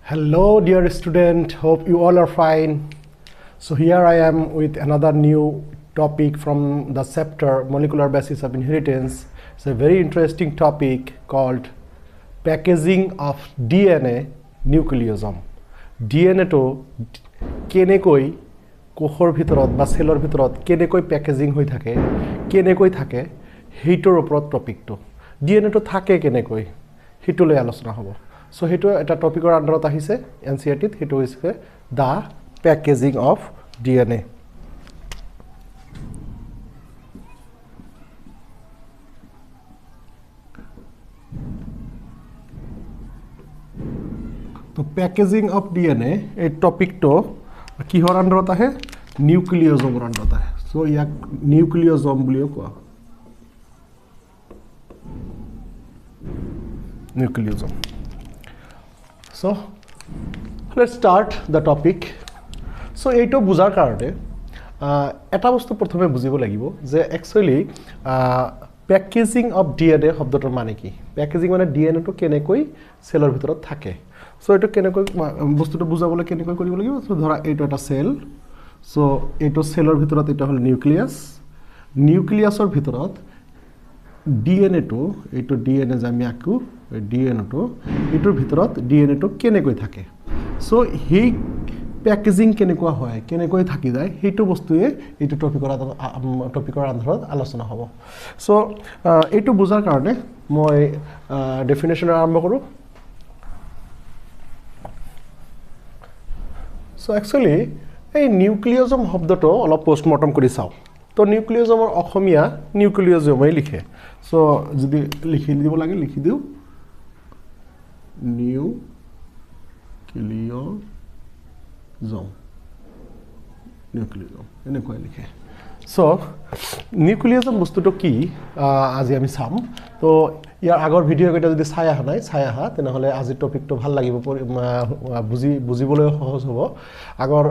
Hello dear student, hope you all are fine. So here I am with another new topic from the chapter Molecular Basis of Inheritance. It's a very interesting topic called Packaging of DNA Nucleosome. DNA to kenekoi কোষৰ ভিতৰত বা সেলৰ ভিতৰত কেনেকৈ packaging হৈ থাকে কেনেকৈ থাকে হেইটোৰ ওপৰত টপিকটো DNA টো থাকে কেনেকৈ হেইটোলৈ আলোচনা হ'ব সো হেইটো এটা টপিকৰ আন্ডাৰত আহিছে NCERT ত হেইটো হৈছে দা প্যাকেজিং অফ DNA তো প্যাকেজিং অফ DNA এই টপিকটো কিহৰ আন্ডাৰত আহে নিউক্লিওজমৰ আন্ডাৰত আহে সো ইয়াক নিউক্লিওজম বুলিও কোৱা Nucleosome. So let's start the topic. So এইটো বুজাৰ কাৰণে এটা বস্তু প্ৰথমে বুজিব লাগিব যে একচুয়ালি প্যাকেজিং অফ DNA শব্দটোৰ মানে কি প্যাকেজিং মানে DNA টো কেনেকৈ সেলৰ ভিতৰত থাকে সো এইটো কেনেকৈ বস্তুটো বুজাবলৈ কেনেকৈ কৰিব লাগিব সো ধৰা এইটো এটা সেল সো এইটো সেলৰ ভিতৰত এটা হল নিউক্লিয়াস নিউক্লিয়াসৰ ভিতৰত DNA টো এইটো DNA জামি আকু DNA টো এটোৰ ভিতৰত DNA টো কেনেকৈ থাকে সো হে প্যাকেজিং কেনেকুৱা হয় কেনেকৈ থাকি যায় হেটো বস্তুৱে এটো টপিকৰ আন্ডাৰত আলোচনা হ'ব সো এটো বুজাৰ কাৰণে মই ডেফিনেশন আৰম্ভ কৰো সো একচুয়ালি এই নিউক্লিওজম শব্দটো অলপ পোস্টমৰ্টম কৰি চাও তো নিউক্লিওজমৰ অসমীয়া নিউক্লিওজমই লিখে সো যদি লিখি দিব লাগে লিখি দিও নিউক্লিওজম এনেকৈ লিখে সো নিউক্লিওজম বস্তুটো কি আজি আমি চাম তো ইয়াৰ আগৰ ভিডিও কেইটা যদি চাই আহা তেনেহলে আজি টপিকটো ভাল লাগিব বুজিবলৈ সহজ হ'ব আগৰ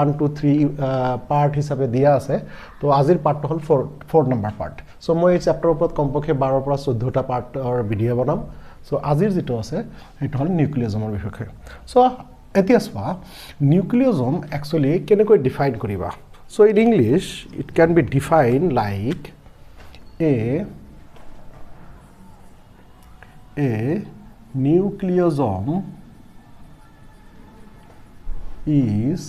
1 2 3 পাৰ্ট হিচাপে দিয়া আছে তো আজিৰ পাৰ্টটো হল 4 নম্বৰ পাৰ্ট সো মই এই চ্যাপ্টাৰৰ ওপৰত কমপক্ষে 12 পৰা 14টা পাৰ্টৰ ভিডিও বনাম সো আজিৰ যেটো আছে হেটো হল নিউক্লিওজমৰ বিষয়ে সো এতিয়া চোৱা নিউক্লিওজম একচুয়ালি কেনেকৈ ডিফাইন কৰিবা so in English it can be defined like a nucleosome is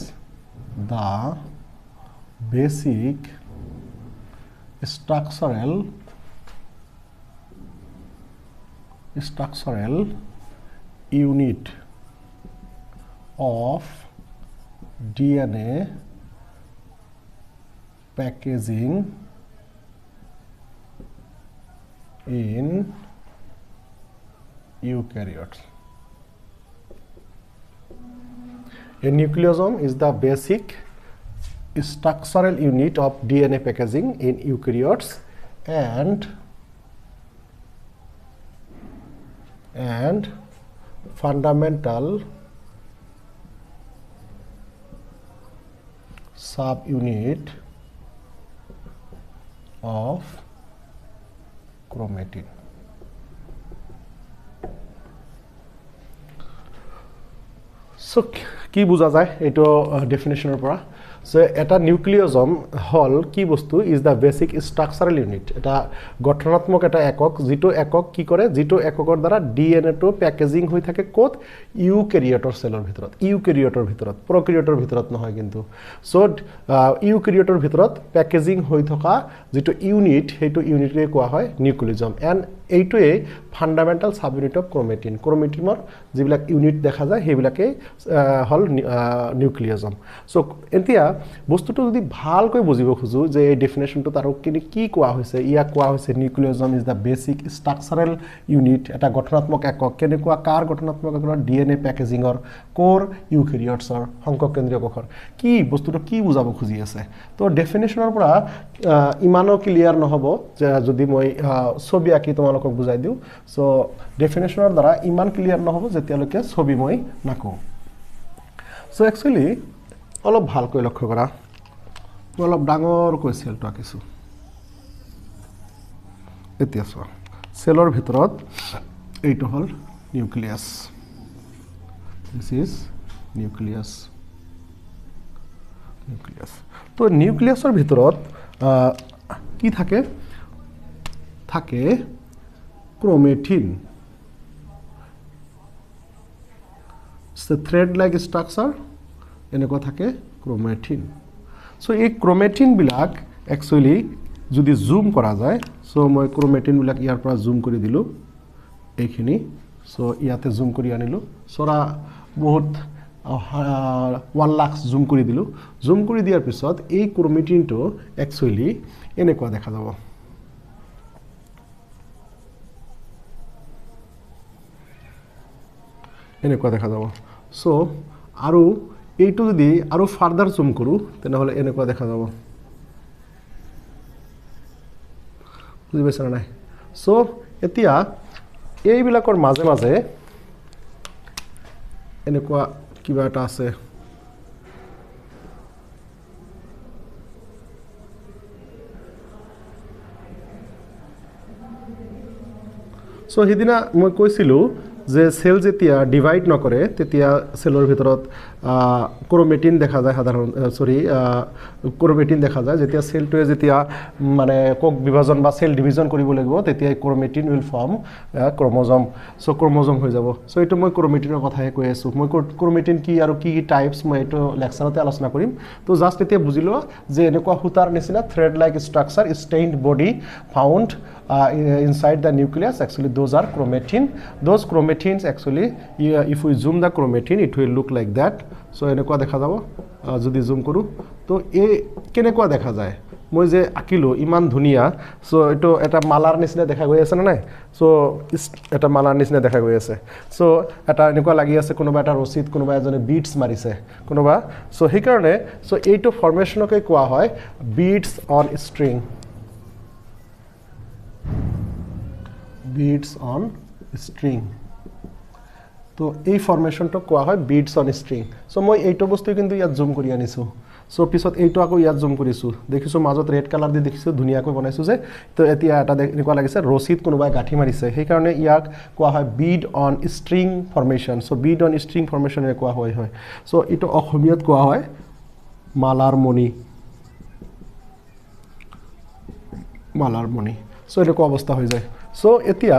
the basic structural unit of DNA packaging in eukaryotes. A nucleosome is the basic structural unit of DNA packaging in eukaryotes and fundamental subunit of chromatin. So কি বুজা যায় এটো ডেফিনেশনৰ পৰা so এটা নিউক্লিওজম হল কি বস্তু is the basic স্ট্ৰাকচাৰাল unit এটা গঠনাত্মক এটা একক যেটো একক কি কৰে যেটো এককৰ দ্বাৰা ডিএনএ টো প্যাকেজিং হৈ থাকে কোত ইউক্যাৰিওটৰ সেলৰ ভিতৰত প্ৰক্যাৰিওটৰ ভিতৰত নহয় কিন্তু সো ইউক্যাৰিওটৰ ভিতৰত প্যাকেজিং হৈ থকা যেটো ইউনিট হেটো ইউনিটে কোৱা হয় নিউক্লিওজম এন্ড এইটোৱে ফান্ডামেন্টাল সাব ইউনিট অফ ক্ৰোমেটিনৰ যিবিলাক ইউনিট দেখা যায় হেবিলাকে হল নিউক্লিওজম সো এতিয়া বস্তুটো যদি ভালকৈ বুজিব খুজো যে এই ডেফিনেশনটো তাৰো কি কোৱা হৈছে ইয়া কোৱা হৈছে নিউক্লিওজম ইজ দা বেসিক স্ট্ৰাকচাৰাল ইউনিট এটা গঠনাত্মক একক কেনেকুৱা কাৰ গঠনাত্মক একৰ ডিএনএ প্যাকেজিংৰ কোৰ ইউক্যাৰিওটছৰ সংকক কেন্দ্ৰীয় কোষৰ কি বস্তুটো কি বুজাব খুজি আছে তো ডেফিনেশনৰ পৰা ইমানো ক্লিয়াৰ নহব যদি মই ছবি আকি তোমালোকক বুজাই দিও সো ডেফিনেশনৰ দ্বাৰা ইমান ক্লিয়াৰ নহব যেতিয়ালৈকে ছবি মই নাকো সো একচুয়ালি অলপ ভালকৈ লক্ষ্য কৰা অলপ ডাঙৰকৈ সেলটো আকিছো এতিয়া চোৱা সেলৰ ভিতৰত এইটো হল নিউক্লিয়াস This is nucleus. তো নিউক্লিয়াছৰ ভিতৰত কি থাকে থাকে ক্ৰোমেটিন it's a thread like structure এনেকুৱা থাকে ক্ৰোমেটিন সো এই ক্ৰোমেটিন বিলাক একচুয়ালি যদি জুম কৰা যায় সো মই ক্ৰোমেটিন বিলাক ইয়াৰ পৰা জুম কৰি দিলো এইখিনি সো ইয়াতে জুম কৰি আনিলো সৰা বহুত 1 লাখ জুম কৰি দিলো জুম কৰি দিয়াৰ পিছত এই ক্ৰোমেটিনটো একচুয়ালি এনেকুৱা দেখা যাব এনেকুৱা দেখা যাব সো আৰু এইটো যদি আৰু ফাৰ্দাৰ জুম কৰো তেনেহলে এনেকুৱা দেখা যাব বুজি পাইছা নাই সো এতিয়া এই বিলাকৰ মাজে মাজে এনেকুৱা কিবা এটা আছে সো হিদিনা মই কৈছিলো যে সেল যেতিয়া ডিভাইড নকৰে তেতিয়া সেলৰ ভিতৰত ক্ৰোমেটিন দেখা যায় সাধাৰণ সৰি ক্ৰোমেটিন দেখা যায় যেতিয়া সেলটোৱে যেতিয়া মানে কোক বিভাজন বা সেল ডিভিজন কৰিব লাগিব তেতিয়া ক্ৰোমেটিন উইল ফৰ্ম ক্ৰোমোজোম সো ক্ৰোমোজোম হৈ যাব সো এটো মই ক্ৰোমেটিনৰ কথাহে কৈ আছো মই ক্ৰোমেটিন কি আৰু কি টাইপস মই এটো লেকচাৰতে আলোচনা কৰিম তো জাস্ট এতিয়া বুজিলো যে এনেকুৱা হুতাৰ নিচিনা thread like structure stained body found inside the nucleus actually those are chromatin those chromatins actually if we zoom the chromatin it will look like that so এনেকুৱা দেখা যাব যদি জুম কৰো তো এই কেনেকুৱা দেখা যায় মই যে আকিলো ইমান ধুনিয়া সো এটো এটা মালাৰ নিচিনা দেখা গৈ আছে না নাই সো এটা মালাৰ নিচিনা দেখা গৈ আছে সো এটা এনেকুৱা লাগি আছে কোনোবা এটা ৰচিত কোনোবা এজনে বিটস মাৰিছে কোনোবা সো সেই কাৰণে সো এইটো ফৰ্মেশনকে কোৱা হয় bits on string beads on string তো এই ফৰ্মেশনটো কোৱা হয় beads on string সো মই এইটো বস্তু কিন্তু ইয়াত জুম কৰি আনিছো সো পিছত এইটো আকৌ ইয়াত জুম কৰিছো দেখিছো মাজত ৰেড কালাৰ দি দেখিছো ধুনিয়াকৈ বনাইছো যে তো এতিয়া এটা এনেকুৱা লাগিছে ৰচিত কোনোবাই গাঠি মাৰিছে সেই কাৰণে ইয়াক কোৱা হয় bead on string formation so bead on string formation এ কোৱা হয় সো ইটো অসমীয়াত কোৱা হয় মালাৰ মণি সো এনেকুৱা অৱস্থা হৈ যায় সো এতিয়া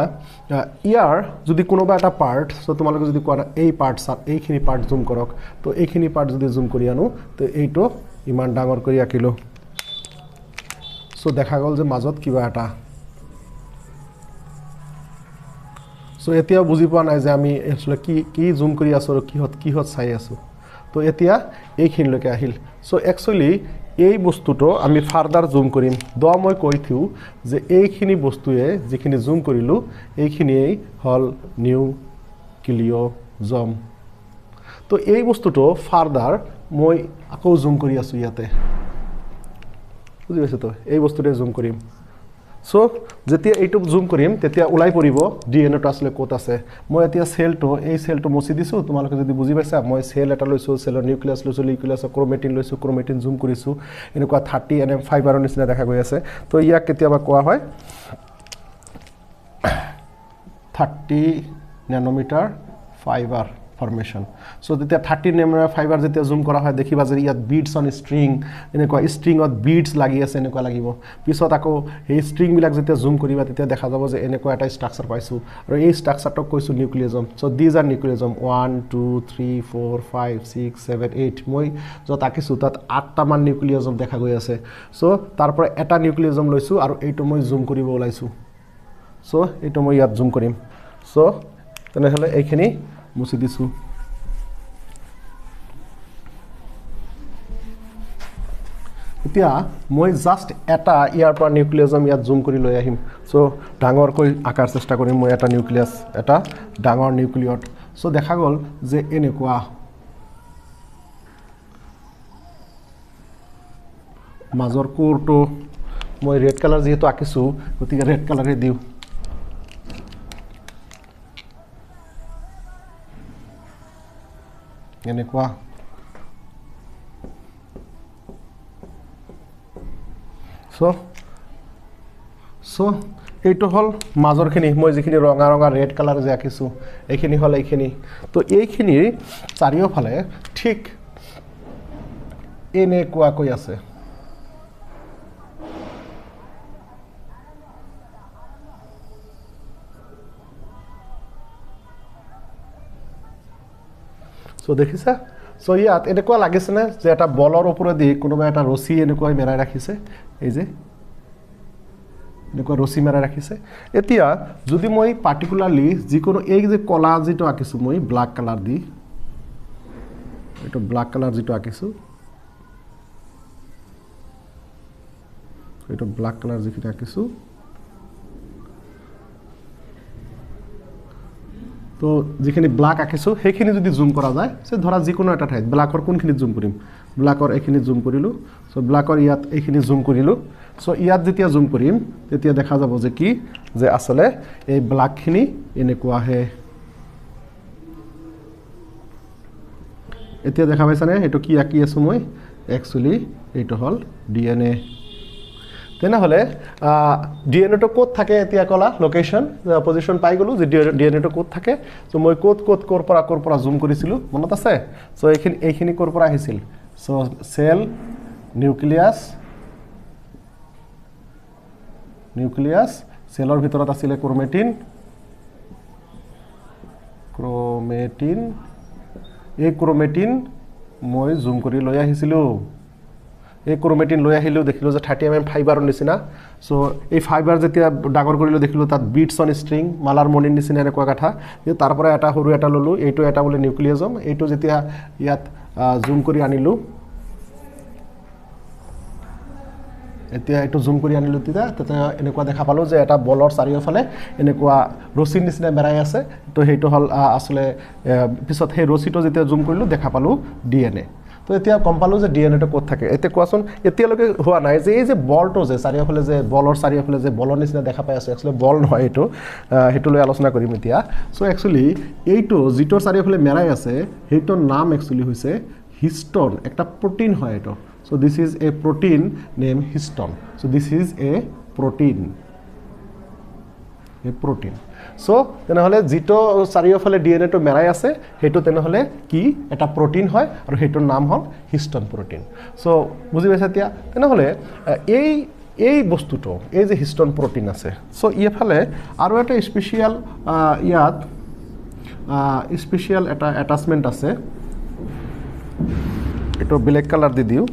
ইয়াৰ যদি কোনোবা এটা পাৰ্ট সো তোমালোকে যদি কোৱা এই পাৰ্ট এইখিনি পাৰ্ট জুম কৰক তো এইখিনি পাৰ্ট যদি জুম কৰি আনো তো এইটো ইমান ডাঙৰ কৰি আকিলো সো দেখা গল যে মাজত কিবা এটা সো এতিয়া বুজি পোৱা নাই যে আমি আসলে কি জুম কৰি আছো আৰু কিহত চাই আছো তো এতিয়া এইখিনিলৈকে আহিল সো একচুয়ালি এই বস্তুটো আমি ফার্দার জুম কৰিম দ মই কৈথিউ যে এইখিনি বস্তুৱে যিখিনি জুম কৰিলো এইখিনি হল নিউক্লিওজম তো এই বস্তুটো ফাৰ্দাৰ মই আকৌ জুম কৰি আছো ইয়াতে বুজি পাইছো তো এই বস্তুটো জুম কৰিম সো যেতিয়া এইটো জুম কৰিম তেতিয়া উলাই পৰিব ডিএনএটো আসলে কোত আছে মই এতিয়া সেলটো মুছি দিছো তোমালোকে যদি বুজি পাইছা মই সেল এটা লৈছো সেলৰ নিউক্লিয়াছ লৈছো নিউক্লিয়াছৰ ক্ৰোমেটিন লৈছো ক্ৰোমেটিন জুম কৰিছো এনেকুৱা 30 nm ফাইবাৰৰ নিচিনা দেখা গৈ আছে তো ইয়াক কেতিয়াবা কোৱা হয় 30 nanometer ফাইবাৰ formation so যেতিয়া 30 nanometer ফাইবাৰ যেতিয়া জুম কৰা হয় দেখিবা যে ইয়াত beads on string এনেকুৱা stringত beads লাগি আছে এনেকুৱা লাগিব পিছত আকৌ এই string বিলাক যেতিয়া জুম কৰিবা তেতিয়া দেখা যাব যে এনেকুৱা এটা স্ট্ৰাকচাৰ পাইছো আৰু এই স্ট্ৰাকচাৰটো কৈছো নিউক্লিওজম so these are nucleosome 1 2 3 4 5 6 7 8 মই যত আকিছো তাত 8টা মান নিউক্লিওজম দেখা গৈ আছে so তাৰ পৰা এটা নিউক্লিওজম লৈছো আৰু এইটো মই জুম কৰিব ওলাইছো so এইটো মই ইয়াত জুম কৰিম so তেনেহলে এইখিনি মুছি দিছো এতিয়া মই জাস্ট এটা ইয়াৰ পৰা নিউক্লিওজম ইয়াত জুম কৰি লৈ আহিম সো ডাঙৰ কৈ আকাৰ চেষ্টা কৰিম মই এটা নিউক্লিয়াছ এটা ডাঙৰ নিউক্লিয়ট সো দেখা গল যে এনেকুৱা মাজৰ কোৰটো মই ৰেড কালাৰ যেহেতু আকিছো গতিকে ৰেড কালাৰে দিও এনেকুৱা so এইটো হল মাজৰখিনি মই যিখিনি ৰঙা ৰঙা ৰেড কালাৰ যে আঁকিছো এইখিনি হল এইখিনি তো এইখিনি চাৰিওফালে ঠিক এনেকুৱাকৈ আছে সো দেখিছা সো ইয়াত এনেকুৱা লাগিছে না যে এটা বলৰ ওপৰেদি কোনোবা এটা ৰছী এনেকৈ মেৰাই ৰাখিছে এই যে এনেকুৱা ৰছী মেৰাই ৰাখিছে এতিয়া যদি মই পাৰ্টিকুলাৰলি যিকোনো এই যে কলা যেটো আঁকিছো মই ব্ল্যাক কালাৰ দি এটো ব্ল্যাক কালাৰ যেটো আঁকিছো এটো ব্ল্যাক কালাৰ যেটো আঁকিছো তো যিখিনি ব্ল্যাক আঁকিছো সেইখিনি যদি জুম কৰা যায় সে ধৰা যিকোনো এটা ঠাইত ব্ল্যাকৰ কোনখিনি জুম কৰিম ব্ল্যাকৰ এইখিনি জুম কৰিলো সো ব্ল্যাকৰ ইয়াত এইখিনি জুম কৰিলো সো ইয়াত যেতিয়া জুম কৰিম তেতিয়া দেখা যাব যে কি যে আসলে এই ব্ল্যাকখিনি এনেকুৱা হে এতিয়া দেখা পাইছানে এটো কি আঁকি আছো মই একচুয়ালি এইটো হল ডিএনএ তেনেহলে ডিএনএ তো কোড থাকে এতিয়া কলা লোকেশন পজিশন পাই গলো যে ডিএনএ তো কোড থাকে সো মই কোড কোড কৰ পৰা জুম কৰিছিলো মনত আছে সো এইখিনি কৰ পৰা আহিছিল সো সেল নিউক্লিয়াস সেলৰ ভিতৰত আছিল ক্ৰোমেটিন এই ক্ৰোমেটিন মই জুম কৰি লৈ আহিছিলো এই ক্ৰোমেটিন লৈ আহিলো দেখিলো যে 30 mm ফাইবাৰৰ নিচিনা সো এই ফাইবাৰ যেতিয়া ডাঙৰ কৰিলো দেখিলো তাত বিটস অন স্ট্ৰিং মালাৰ মনিৰ নিচিনা এনেকুৱা কথা যে তাৰ পৰা এটা সৰু এটা ললো এইটো এটা বলে নিউক্লিওজম এইটো যেতিয়া ইয়াত জুম কৰি আনিলো এতিয়া এইটো জুম কৰি আনিলো তেতিয়া এনেকুৱা দেখা পালো যে এটা বলৰ চাৰিওফালে এনেকুৱা ৰছীৰ নিচিনা মেৰাই আছে তো সেইটো হল আসলে পিছত সেই ৰছীটো যেতিয়া জুম কৰিলো দেখা পালো ডিএনএ তো এতিয়া কম পালো যে ডিএনএ টো ক'ত থাকে এতিয়া কোৱাচোন এতিয়ালৈকে হোৱা নাই যে এই যে বলটো যে চাৰিওফালে যে বলৰ চাৰিওফালে যে বলৰ নিচিনা দেখা পাই আছে একচুয়ালি বল নহয় এইটো হেতু লৈ আলোচনা কৰিম এতিয়া সো একচুয়ালি এইটো যিটোৰ চাৰিওফালে মেৰাই আছে হেইটোৰ নাম একচুয়ালি হৈছে হিস্টোন একটা প্ৰোটিন হয় এটো so this is a protein named histone so this is a protein so তেনেহলে যেটো চাৰিওফালে ডিএনএ টো মেৰাই আছে হেতু তেনেহলে কি এটা প্ৰোটিন হয় আৰু হেতুৰ নাম হল হিস্টোন প্ৰোটিন সো বুজি পাইছা এতিয়া তেনেহলে এই বস্তুটো এই যে হিস্টোন প্ৰোটিন আছে সো ইফালে আৰু এটা স্পেশাল ইয়াত স্পেশাল এটা অ্যাটাচমেন্ট আছে এটো ব্ল্যাক কালাৰ দি দিও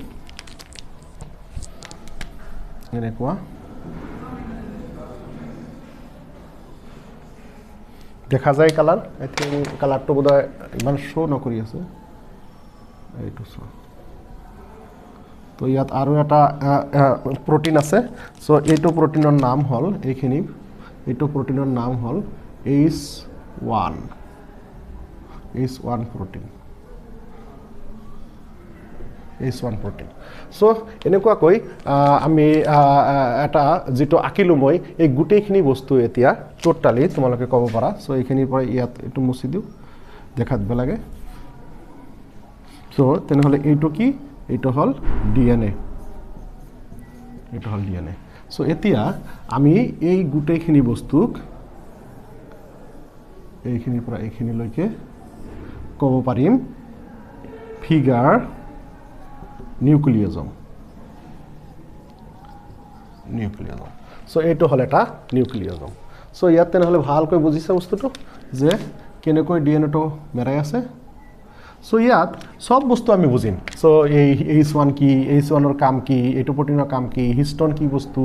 এনেকুৱা দেখা যায় কালাৰ আই থিংক কালাৰটো বোধহয় ইমান শো নকৰি আছে এইটো শো তো ইয়াত আৰু এটা প্ৰোটিন আছে সো এইটো প্ৰোটিনৰ নাম হল এইখিনি এইটো প্ৰোটিনৰ নাম হল H1 protein H1 protein so এনেকুৱা কই আমি এটা যেটো আকিলো মই এই গুটেইখিনি বস্তু এতিয়া টোটালি তোমালোকে কব পাৰা সো এইখিনিৰ পৰা ইয়াত এটো মুছি দিও দেখাত লাগে সো তেনেহলে এইটো কি এইটো হল ডিএনএ সো এতিয়া আমি এই গুটেইখিনি বস্তুক এইখিনিৰ পৰা এইখিনি লৈকে কব পাৰিম ফিগাৰ নিউক্লিওজম সো এইটো হল এটা নিউক্লিওজম সো ইয়াত তেনেহলে ভালকৈ বুজিছে বস্তুটো যে কেনেকৈ ডিএনএ টো মেৰাই আছে সো ইয়াত সব বস্তু আমি বুজিম সো এই H1 কি H1 এর কাম কি এটো প্রোটিনের কাম কি হিস্টোন কি বস্তু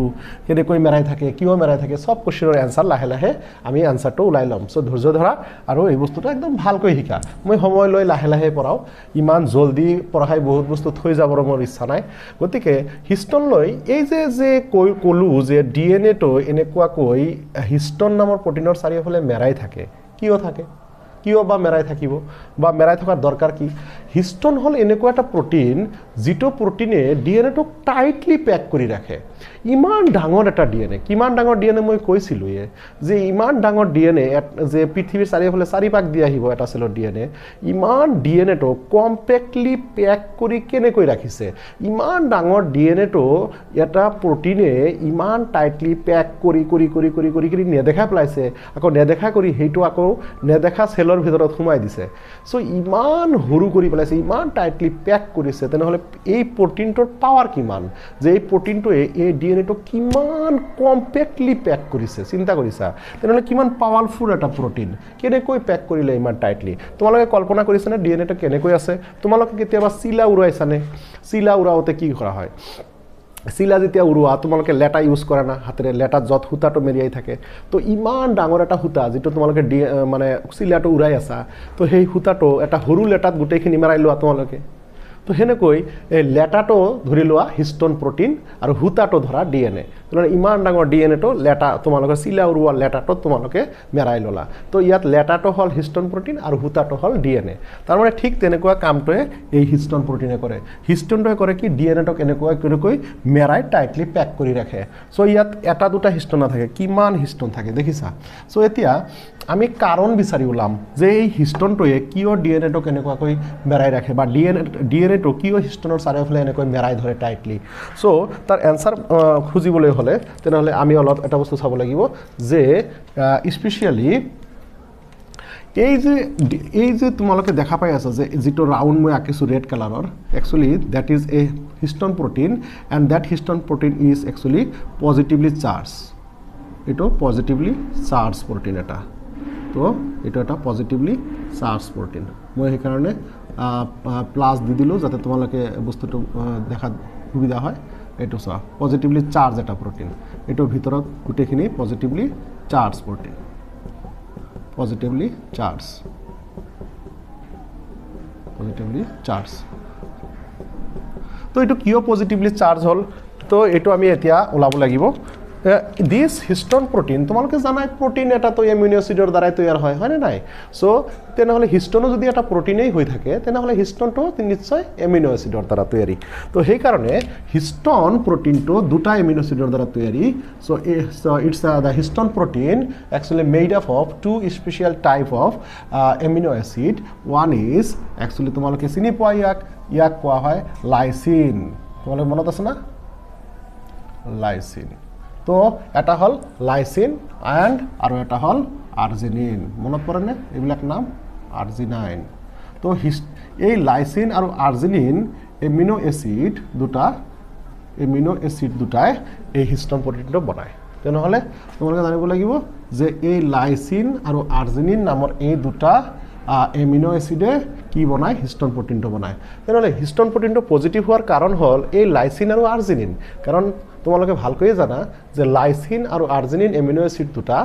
কেনেকৈ মেৰাই থাকে কিয় মেৰাই থাকে সব কোশ্চেনৰ আনসাৰ লাহে লাহে আমি আনসাৰটো উলাই লম সো ধৈৰ্য ধৰা আৰু এই বস্তুটো একদম ভালকৈ শিকা মই সময় লৈ লাহে লাহে পঢ়াও ইমান জলদি পঢ়াই বহুত বস্তু থৈ যাবৰ মোৰ ইচ্ছা নাই গতিকে হিস্টোন লৈ এই যে কলু যে ডিএনএ টো এনেকুৱা কৈ হিস্টোন নামৰ প্ৰটিনৰ চাৰিওফালে মেৰাই থাকে কিয় থাকে কিয় বা মেৰাই থাকিব বা মেৰাই থকাৰ দৰকাৰ কি হিষ্টন হল এনেকুৱা এটা প্ৰটিন যিটো প্ৰটিনে ডিএনএটোক টাইটলি পেক কৰি ৰাখে ইমান ডাঙৰ এটা ডিএনএ কিমান ডাঙৰ ডিএনএ মই কৈছিলোঁ যে ইমান ডাঙৰ ডিএনএ যে পৃথিৱীৰ চাৰিওফালে চাৰিপাক দি আহিব এটা চেলৰ ডিএনএ ইমান ডিএনএটো কম্পেক্টলি পেক কৰি কেনেকৈ ৰাখিছে ইমান ডাঙৰ ডিএনএটো এটা প্ৰটিনে ইমান টাইটলি পেক কৰি কৰি কৰি কৰি কৰি কৰি নেদেখা পেলাইছে আকৌ নেদেখা কৰি সেইটো আকৌ নেদেখা চেলৰ ভিতৰত সোমাই দিছে চ' ইমান সৰু কৰি পেলাইছে ইমান টাইটলি পেক কৰিছে তেনেহ'লে এই প্ৰটিনটোৰ পাৱাৰ কিমান যে এই প্ৰটিনটোৱে এই ডিএনএটো কিমান কম্পেক্টলি পেক কৰিছে চিন্তা কৰিছা তেনেহ'লে কিমান পাৱাৰফুল এটা প্ৰটিন কেনেকৈ পেক কৰিলে ইমান টাইটলি তোমালোকে কল্পনা কৰিছানে ডিএনএটো কেনেকৈ আছে তোমালোকে কেতিয়াবা চিলা উৰাইছানে চিলা উৰাওঁতে কি কৰা হয় চিলা যেতিয়া উৰুৱা তোমালোকে লেটা ইউজ কৰা না হাতেৰে লেটা য'ত সূতাটো মেৰিয়াই থাকে তো ইমান ডাঙৰ এটা সূতা যিটো তোমালোকে মানে চিলাটো উৰাই আছা তো সেই সূতাটো এটা সৰু লেটাত গোটেইখিনি মেৰাই লোৱা তোমালোকে তো সেনেকৈ এই লেটাটো ধৰি লোৱা হিষ্টন প্ৰটিন আৰু সূতাটো ধৰা ডিএনএ তোমালোকে ইমান ডাঙৰ ডিএনএটো লেটা তোমালোকে চিলা উৰুৱা লেটাটো তোমালোকে মেৰাই ল'লা তো ইয়াত লেটাটো হ'ল হিষ্টন প্ৰটিন আৰু সূতাটো হ'ল ডিএনএ তাৰমানে ঠিক তেনেকুৱা কামটোৱে এই হিষ্টন প্ৰটিনে কৰে হিষ্টনটোৱে কৰে কি ডিএনএটোক এনেকৈ মেৰাই টাইটলি পেক কৰি ৰাখে চ' ইয়াত এটা দুটা হিষ্টন নাথাকে কিমান হিষ্টন থাকে দেখিছা চ' এতিয়া আমি কাৰণ বিচাৰি ওলাম যে এই হিষ্টনটোৱে কিয় ডিএনএটোক এনেকুৱাকৈ মেৰাই ৰাখে বা ডিএনএটো কিয় হিষ্টনৰ চাৰিওফালে এনেকৈ মেৰাই ধৰে টাইটলি চ' তাৰ এনচাৰ খুজিবলৈ হ'লে তেনেহ'লে আমি অলপ এটা বস্তু চাব লাগিব যে স্পেচিয়েলি এই যে তোমালোকে দেখা পাই আছা যে যিটো ৰাউণ্ড মই আঁকিছোঁ ৰেড কালাৰৰ actually that is a histone protein and that histone protein is actually positively charge এইটো পজিটিভলি চাৰ্জ প্ৰটিন এটা তো এইটো এটা পজিটিভলি চাৰ্জ প্ৰটিন মই সেইকাৰণে প্লাছ দি দিলোঁ যাতে তোমালোকে বস্তুটো দেখাত সুবিধা হয় এইটো চোৱা পজিটিভলি চাৰ্জ এটা প্ৰটিন এইটোৰ ভিতৰত গোটেইখিনি positively charge protein positively charge তো এইটো কিয় পজিটিভলি চাৰ্জ হ'ল তো এইটো আমি এতিয়া ওলাব লাগিব দিছ হিষ্টন প্ৰটিন তোমালোকে জানাই প্ৰটিন এটা তো এমিনো এচিডৰ দ্বাৰাই তৈয়াৰ হয়নে নাই চ' তেনেহ'লে হিষ্টনো যদি এটা প্ৰটিনেই হৈ থাকে তেনেহ'লে হিষ্টনটো নিশ্চয় এমিনো এচিডৰ দ্বাৰা তৈয়াৰী তো সেইকাৰণে হিষ্টন প্ৰটিনটো দুটা এমিনো এচিডৰ দ্বাৰা তৈয়াৰী so' it's the histone protein actually made up of two special type of amino acid one is actually তোমালোকে চিনি পোৱা ইয়াক কোৱা হয় লাইচিন তোমালোকে মনত আছে না লাইচিন তো এটা হল লাইচিন এণ্ড আৰু এটা হল আৰ্জিনিন মনত পৰেনে এইবিলাক নাম আৰ্জিনাইন তো এই লাইচিন আৰু আৰ্জিনিন এমিনো এচিড দুটাই এই হিষ্টন প্ৰটিনটো বনায় তেনেহ'লে তোমালোকে জানিব লাগিব যে এই লাইচিন আৰু আৰ্জিনিন নামৰ এই দুটা এমিনো এচিডে কি বনায় হিষ্টন প্ৰটিনটো বনায় তেনেহ'লে হিষ্টন প্ৰটিনটো পজিটিভ হোৱাৰ কাৰণ হ'ল এই লাইচিন আৰু আৰ্জিনিন কাৰণ তোমালোকে ভালকৈয়ে জানা যে লাইচিন আৰু আৰ্জিনিন এমিনো এচিড দুটা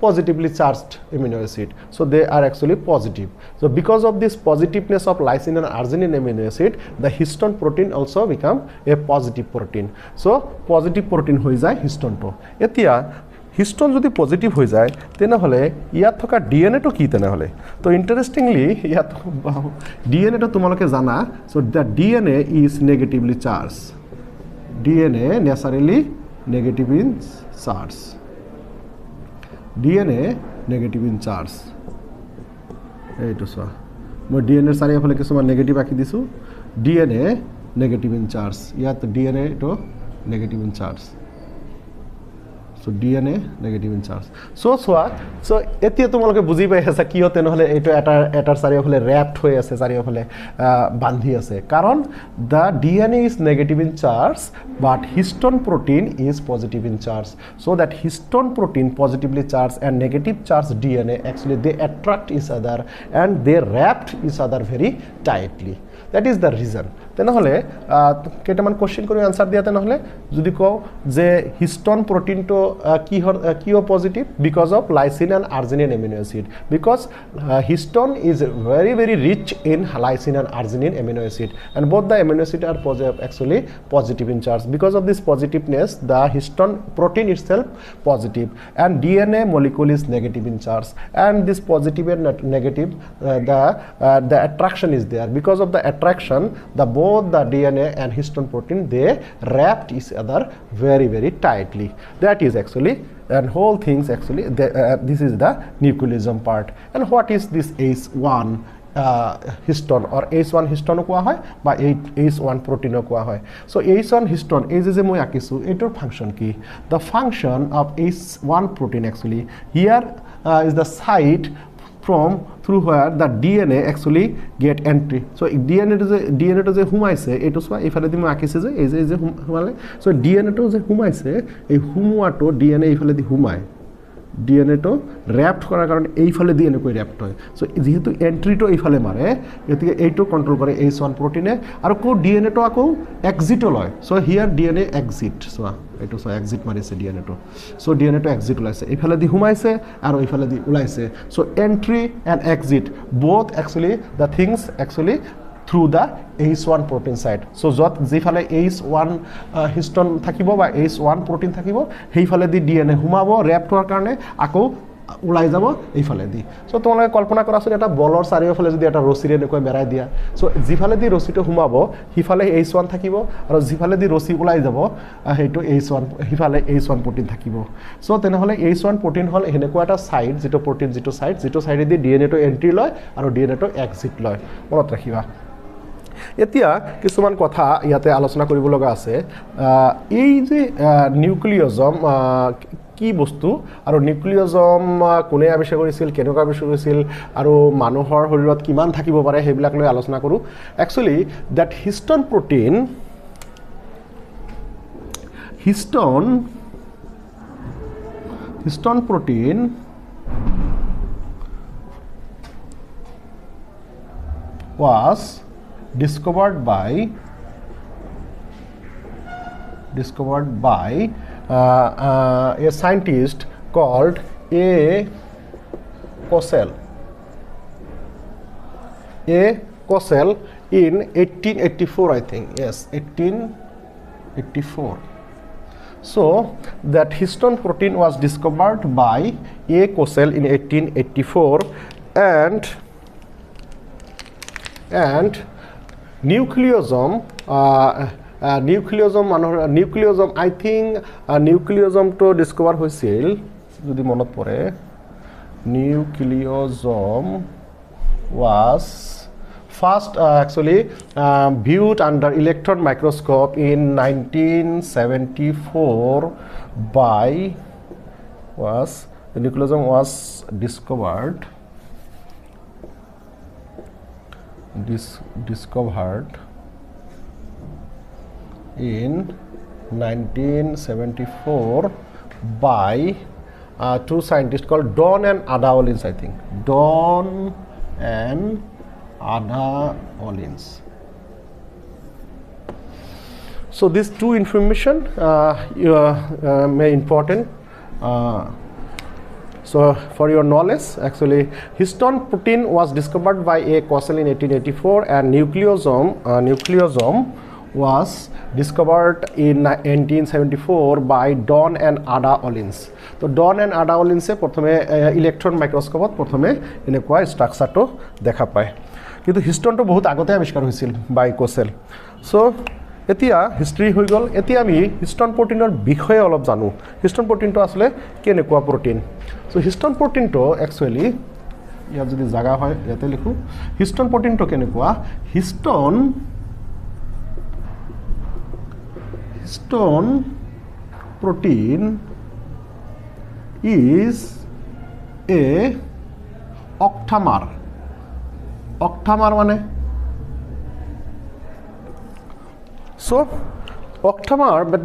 positively charged amino acid so they are actually positive so because of this positiveness of lysine and arginine amino acid the histone protein also become a positive protein so positive protein হৈ যায় হিষ্টনটো এতিয়া histone যদি positive হৈ যায় তেনেহ'লে ইয়াত থকা ডিএনএটো কি তেনেহ'লে তো ইণ্টাৰেষ্টিংলি ইয়াত ডিএনএটো তোমালোকে জানা so the DNA is negatively charged DNA naturally negative in charge DNA negative in charge এইটো চোৱা মই ডিএনএ চাৰিওফালে কিছুমান নেগেটিভ আঁকি দিছোঁ ডিএনএ নেগেটিভ ইন চাৰ্জ ইয়াত ডিএনএ এইটো negative in charge so DNA negative in charge so এতিয়া তোমালোকে বুজি পাই আছা কিয় তেনেহ'লে এইটো এটাৰ চাৰিওফালে ৰেপড হৈ আছে চাৰিওফালে বান্ধি আছে কাৰণ the DNA is negative in charge but histone protein is positive in charge so that histone protein positively charged and negative charged DNA actually they attract each other and they wrapped each other very tightly that is the reason তেনেহ'লে কেইটামান question কৰি answer দিয়া তেনেহ'লে যদি কওঁ যে histone প্ৰটিনটো কিয় positive because of lysine and arginine amino acid because histone is very very rich in lysine and arginine amino acid and both the amino acid are actually positive in charge. Because of this positiveness the histone protein itself positive and DNA molecule is negative in charge, and this positive and negative the attraction is there. Because of the attraction both the DNA and histone protein they wrapped each other very very tightly. That is actually and whole things actually this is the nucleosome part. And what is this H1 histone or H1 histone কোৱা হয় বা H1 protein কোৱা হয়. So H1 histone এই যে মই আকিছো এটোৰ function কি? The function of H1 protein actually here is the site from through where the DNA actually get entry. So DNA to যে হুমাইছে এটো সোয়া এফালে দি মই আকিছে যে এই যে হুমালে. So DNA to যে হুমাইছে এই হুমুয়াটো DNA এফালে দি হুমায় DNA to wrapped করার কারণে এইফালে দিয়ে এনেকৈ wrapped হয়. So যেহেতু এন্ট্রিটো এইফালে মারে এদিকে এইটো কন্ট্রোল করে H1 প্রোটিনে আর কো DNA তো আকো এক্সিট লয়. So here DNA exit. So এইটো সো এক্সিট মারিছে DNA to. So DNA to exit ওলাইছে এইফালে দি হুমাইছে আর ওইফালে দি ওলাইছে. So entry and exit both actually the things actually through the H1 protein side. So যত যেফালে H1 histone থাকিব বা H1 protein থাকিব সেইফালে দি DNA হুমাব র‍্যাপ হোৱাৰ কাৰণে আকৌ উলাই যাব এইফালে দি. সো তোমালোকে কল্পনা কৰাচোন এটা বলৰ চাৰিওফালে যদি এটা ৰছীৰে এনেকৈ মেৰাই দিয়া. সো যেফালে দি ৰছীটো হুমাব হিফালে H1 থাকিব আৰু যেফালে দি ৰছী উলাই যাব হেইটো H1 হিফালে H1 protein থাকিব. সো তেনেহলে H1 protein হল এনেকুৱা এটা সাইড যেটো protein যেটো সাইডে দি DNA to entry লয় আৰু DNA to exit লয়. মনত ৰাখিবা. এতিয়া কিছুমান কথা ইয়াতে আলোচনা কৰিব লগা আছে. এই যে নিউক্লিওজম কি বস্তু আৰু নিউক্লিওজম কোনে আৱিষ্কাৰ কৰিছিল কেনেকৈ আৱিষ্কাৰ কৰিছিল আৰু মানুহৰ শৰীৰত কিমান থাকিব পাৰে সেইবিলাক লৈ আলোচনা কৰো. Actually that histone protein was discovered by a scientist called A. Kossel in 1884 I think. Yes, 1884. So that histone protein was discovered by A. Kossel in 1884 and nucleosome I think nucleosome to discover হৈছিল যদি মনত পৰে nucleosome was first actually viewed under electron microscope in 1974 by the nucleosome was discovered in 1974 by two scientists called Don and Ada Ollins, I think. Don and Ada Ollins. So these two information may important. So for your knowledge, actually histone protein was discovered by A. Kossel in 1884 and nucleosome was discovered in 1974 by Don and Ada Ollins. So Don and Ada Ollins প্রথমে electron মাইক্রোস্কোপত প্রথমে এনেকুৱা স্ট্ৰাকচাৰটো দেখা পায়, কিন্তু হিষ্টনটো বহুত আগতে আৱিষ্কাৰ হৈছিল বাই কোসেল. সো এতিয়া হিষ্ট্ৰি হৈ গল. এতিয়া আমি হিষ্টন প্ৰটিনৰ বিষয়ে অলপ জানো. হিষ্টন প্ৰটিনটো আসলে কেনেকুৱা প্ৰটিন. সো হিষ্টন প্ৰটিনটো একচুয়ালি ইয়াত যদি জাগা হয় ইয়াতে লিখো. হিষ্টন প্ৰটিনটো কেনেকুৱা. Histone protein is a octamer. Octamer মানে so octamer, but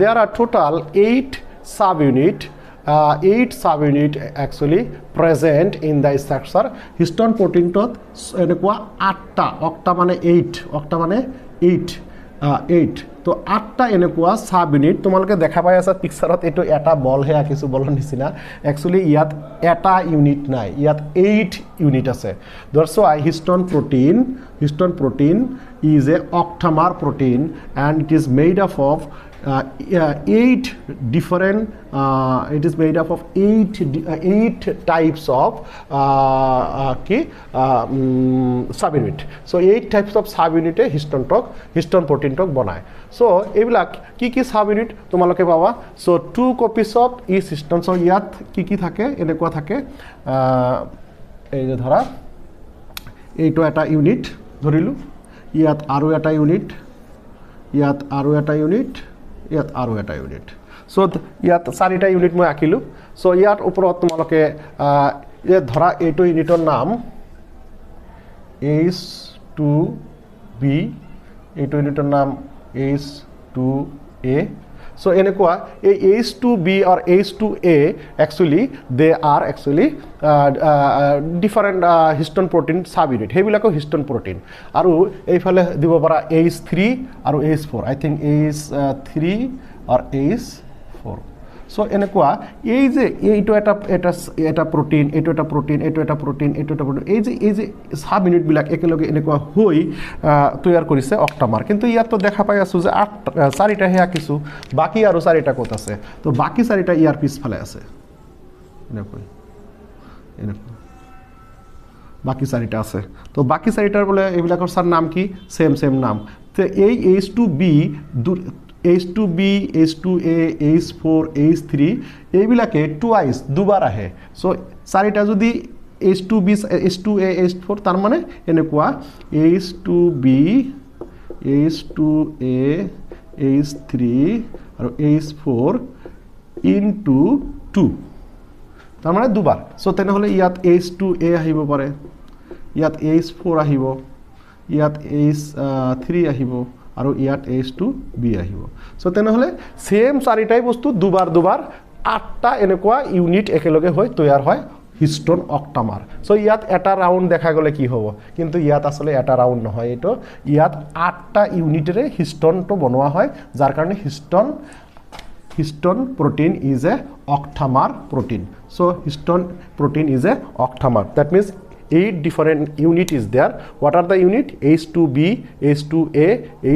there are total 8 subunit 8 subunit actually present in the structure histone protein tot এনেকুৱা 8টা অক্টা মানে 8 অক্টা মানে 8 তো 8টা এনেকুৱা সাব ইউনিট তোমালোকে দেখা পাই আছা পিকচাৰত এটো এটা বল হে আকিছো বলৰ নিচিনা actually ইয়াত এটা ইউনিট নাই ইয়াত 8 ইউনিট আছে that's why histone protein is a octamer protein and it is made up of 8 different it is made up of 8 types of subunit so 8 types of subunit histone protein tok banay so ebilak ki subunit tomaloke baba so 2 copies of each histone so yat ki thake enekwa thake ei je dhara eito eta unit dhorilu yat aru eta unit yat aru eta unit ইয়াত আৰু এটা unit so ইয়াত চাৰিটা unit মই আকিলো so ইয়াত ওপৰত তোমালোকে এ ধৰা এইটো ইউনিটৰ নাম H2B এইটো ইউনিটৰ নাম H2A so এনেকুৱা এই H2B or H2A actually they are actually different histone protein subunit হেবিলাকো histone protein আৰু এইফালে দিব পাৰা H3 আৰু H4 I think H3 or H4 so এনেকুৱা এই যে এইটো এটা protein এইটো এটা protein এইটো এটা protein এইটো এটা protein এই যে সাবইউনিট বিলাক একেলগে এনেকুৱা হৈ তৈয়াৰ কৰিছে অক্টামাৰ কিন্তু ইয়াত তো দেখা পাই আছো যে 4টা হে আকিছো বাকি আৰু 4টা কত আছে তো বাকি 4টা ইয়াৰ পিছফালে আছে এনেকৈ বাকি 4টা আছে তো বাকি 4টাৰ বলে এইবিলাকৰ সাৰ নাম কি সেম নাম তে এই H2B, H2A, H4, H3 এইবিলাকে টুৱাইস দুবাৰ আহে সো চাৰিটা যদি H2B, H2A, H4 তাৰ মানে এনেকুৱা H2B, H2A, H3 আৰু H4 into 2 তাৰ মানে দুবাৰ সো তেনেহলে ইয়াত H2A আহিব পাৰে ইয়াত H4 আহিব ইয়াত H3 আহিব আৰু ইয়াত H2B আহিব সো তেনেহলে সেম চাৰিটাই বস্তু দুবাৰ 8টা এনেকুৱা ইউনিট একেলগে হৈ তৈয়াৰ হয় হিস্টোন অক্টামাৰ সো ইয়াত এটা রাউন্ড দেখা গলে কি হ'ব কিন্তু ইয়াত আসলে এটা রাউন্ড নহয় এটো ইয়াত 8টা ইউনিটৰে হিস্টোনটো বনোৱা হয় যাৰ কাৰণে histone protein is a octamer protein so histone protein is a octamer that means 8 different unit is there what are the unit H2B H2A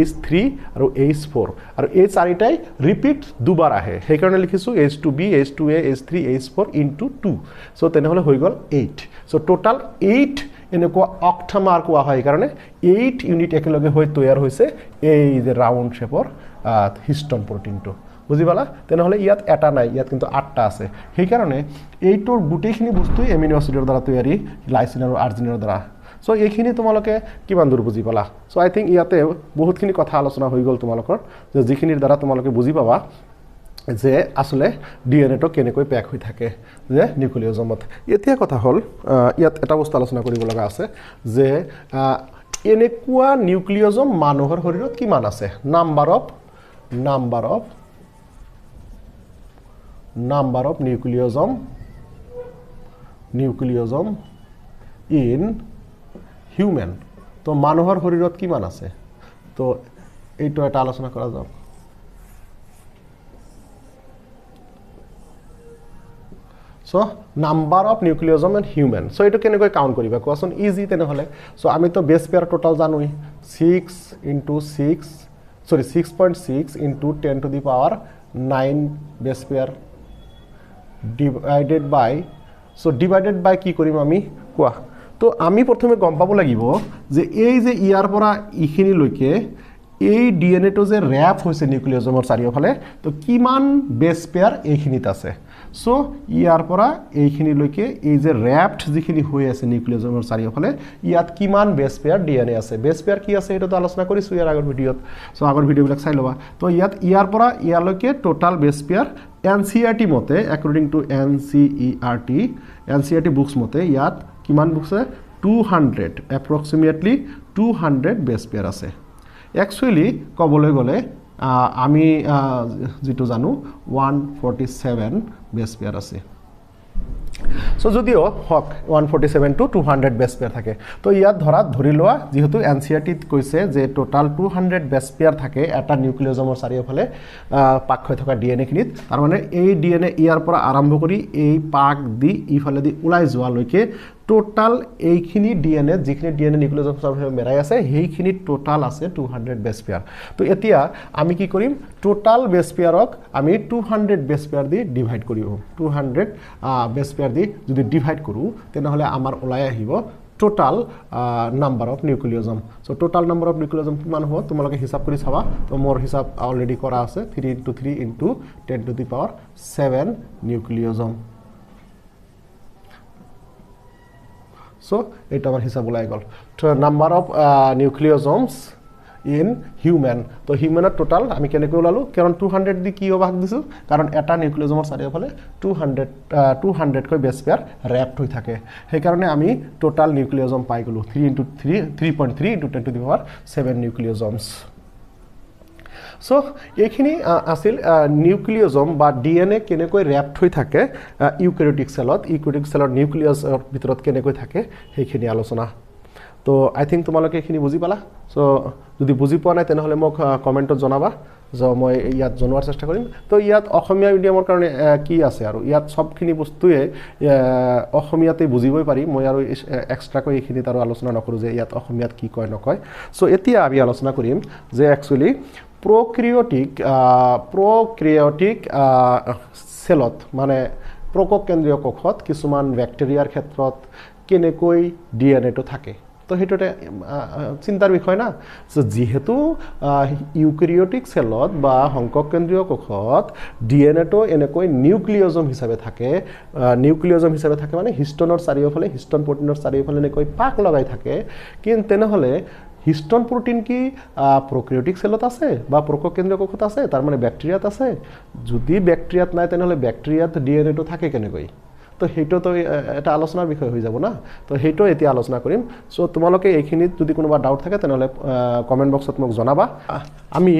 H3 আৰু H4 আৰু এই চাৰিটাই ৰিপিট দুবাৰ আহে সেই কাৰণে লিখিছো H2B H2A H3 H4 into 2 so তেনেহলে হৈ গল 8 so total 8 এনেকুৱা অক্টামাৰ কোৱা হয় কাৰণে 8 ইউনিট একেলগে হৈ তৈয়াৰ হৈছে এই যে ৰাউন্ড শেপৰ হিস্টোন প্ৰটিনটো বুজি পালা তেনেহলে ইয়াত এটা নাই ইয়াত কিন্তু 8টা আছে সেই কাৰণে এইটোৰ গুটেখিনি বস্তু এমিনো এসিডৰ দ্বাৰা তৈয়াৰী লাইসিন আৰু আৰ্জিনিনৰ দ্বাৰা সো এইখিনি তোমালোকে কিমান দূৰ বুজি পালা সো আই থিংক ইয়াতে বহুতখিনি কথা আলোচনা হৈ গল তোমালোকৰ যে যিখিনিৰ দ্বাৰা তোমালোকে বুজি পাবা যে আসলে ডিএনএ টো কেনেকৈ প্যাক হৈ থাকে যে নিউক্লিওজমত এতিয়া কথা হল ইয়াত এটা বস্তু আলোচনা কৰিব লগা আছে যে এনেকুৱা নিউক্লিওজম মানুহৰ শৰীৰত কিমান আছে number of nucleosome in human তো মানুহৰ শৰীৰত কিমান আছে তো এইটো এটা আলোচনা কৰা যাওক so number of nucleosome in human so এইটো কেনেকৈ কাউন্ট কৰিবা কোৱাচোন ইজি তেনেহলে so আমি তো বেস পেয়াৰ টোটাল জানোই 6.6 into 10 to the power 9 base pair divided by so divided by কি কৰিম আমি কোৱা তো আমি প্ৰথমে গম পাব লাগিব যে এই যে ইয়াৰ পৰা ইখিনি লৈকে এই ডিএনএ টো যে ৰ‍্যাপ হৈছে নিউক্লিওজমৰ চাৰিওফালে তো কিমান বেস পেয়াৰ এইখিনিত আছে সো ইয়াৰ পৰা এইখিনি লৈকে এই যে ৰ‍্যাপড যিখিনি হৈ আছে নিউক্লিওজমৰ চাৰিওফালে ইয়াত কিমান বেস পেয়াৰ ডিএনএ আছে বেস পেয়াৰ কি আছে এটা আলোচনা কৰিছো ইয়াৰ আগৰ ভিডিওত সো আগৰ ভিডিওবিলাক চাই লবা তো ইয়াত ইয়াৰ পৰা ইয়ালৈকে টোটাল বেস পেয়াৰ NCERT মতে according to NCERT books মতে ইয়াত কিমান বুকছ 200 approximately 200 বেস পেয়াৰ আছে actually কবলৈ গলে আমি যেটো জানো 147 বেস পেয়ার আছে সো যদিও হক 147 টু 200 বেস পেয়ার থাকে তো ইয়াত ধৰি লোৱা যেহেতু এনসিআৰটিত কৈছে যে টোটাল 200 বেস পেয়াৰ থাকে এটা নিউক্লিওজমৰ চাৰিওফালে পাক হৈ থকা ডিএনএ খিনিত তাৰ মানে এই ডিএনএ ইয়াৰ পৰা আৰম্ভ কৰি এই পাক দি ইফালে দি ওলাই যোৱা লৈকে টোটাল এইখিনি ডিএনএ যিখিনি ডিএনএ নিউক্লিওজমৰ চাৰিওফালে মেৰাই আছে সেইখিনি টোটাল আছে 200 বেস পেয়াৰ তো এতিয়া আমি কি কৰিম টোটাল বেস পেয়াৰক আমি 200 বেস পেয়াৰ দি ডিভাইড কৰিম 200 বেস পেয়াৰ দি যদি ডিভাইড কৰো তেনেহলে আমাৰ ওলাই আহিব total number of nucleosome so total number of nucleosome কিমান হ'ব তোমালোকে হিসাব কৰি চাবা তো মোৰ হিসাব অলৰেডি কৰা আছে 3 into 3 into 10 to the power 7 nucleosome so এটা আমাৰ হিসাব ওলাই গল তো number of nucleosomes in human তো হিউম্যানৰ টোটাল আমি কেনেকৈ ওলালো কাৰণ 200 দি কি ভাগ দিছো কাৰণ এটা নিউক্লিওজমৰ চাৰিওফালে 200 কৈ বেস পেয়াৰ ৰ্যাপড হৈ থাকে সেই কাৰণে আমি টোটাল নিউক্লিওজম পাই গলো 3 into 3.3 into 10 to the power 7 নিউক্লিওজমস so এইখিনি আছিল নিউক্লিওজম বা ডিএনএ কেনেকৈ ৰ্যাপড হৈ থাকে ইউক্যাৰিওটিক সেলৰ নিউক্লিয়াছৰ ভিতৰত কেনেকৈ থাকে সেইখিনি আলোচনা তো আই থিংক তোমালোকে এইখিনি বুজি পালা সো যদি বুজি পোৱা নাই তেনেহলে মোক কমেন্টত জনাবা যে মই ইয়াত জনোৱাৰ চেষ্টা কৰিম তো ইয়াত অসমীয়া মিডিয়ামৰ কাৰণে কি আছে আৰু ইয়াত সবখিনি বস্তুৱে অসমীয়াতে বুজিবই পাৰি মই আৰু এক্সট্ৰা কৈ এইখিনি আৰু আলোচনা নকৰো যে ইয়াত অসমীয়াত কি কয় নকয় সো এতিয়া আমি আলোচনা কৰিম যে একচুয়ালি প্ৰক্ৰিয়টিক সেলত মানে প্ৰকক কেন্দ্ৰীয় কোষত কিছুমান ব্যাকটেৰিয়াৰ ক্ষেত্ৰত কেনেকৈ ডিএনএ টো থাকে তো হেতুতে চিন্তাৰ বিষয় না সো যেহেতু ইউক্যাৰিওটিক সেলত বা সংকক কেন্দ্ৰীয় কোষত ডিএনএ টো এনেকৈ নিউক্লিওজম হিচাপে থাকে মানে হিষ্টনৰ চাৰিওফালে হিষ্টন প্ৰটিনৰ চাৰিওফালে এনেকৈ পাক লগাই থাকে কিন্তু তেনেহলে হিষ্টন প্ৰটিন কি প্ৰক্ৰিয়টিক সেলত আছে বা প্ৰকক কেন্দ্ৰীয় কোষত আছে তাৰ মানে ব্যাকটেৰিয়াত আছে যদি ব্যাকটেৰিয়াত নাই তেনেহলে ব্যাকটেৰিয়াত ডিএনএ টো থাকে কেনেকৈ তো হেটো তো এটা আলোচনাৰ বিষয় হৈ যাব না তো হেটো এতিয়া আলোচনা কৰিম সো তোমালোকে এইখিনিত যদি কোনোবা ডাউট থাকে তেনেহলে কমেন্ট বক্সত মোক জনাবা আমি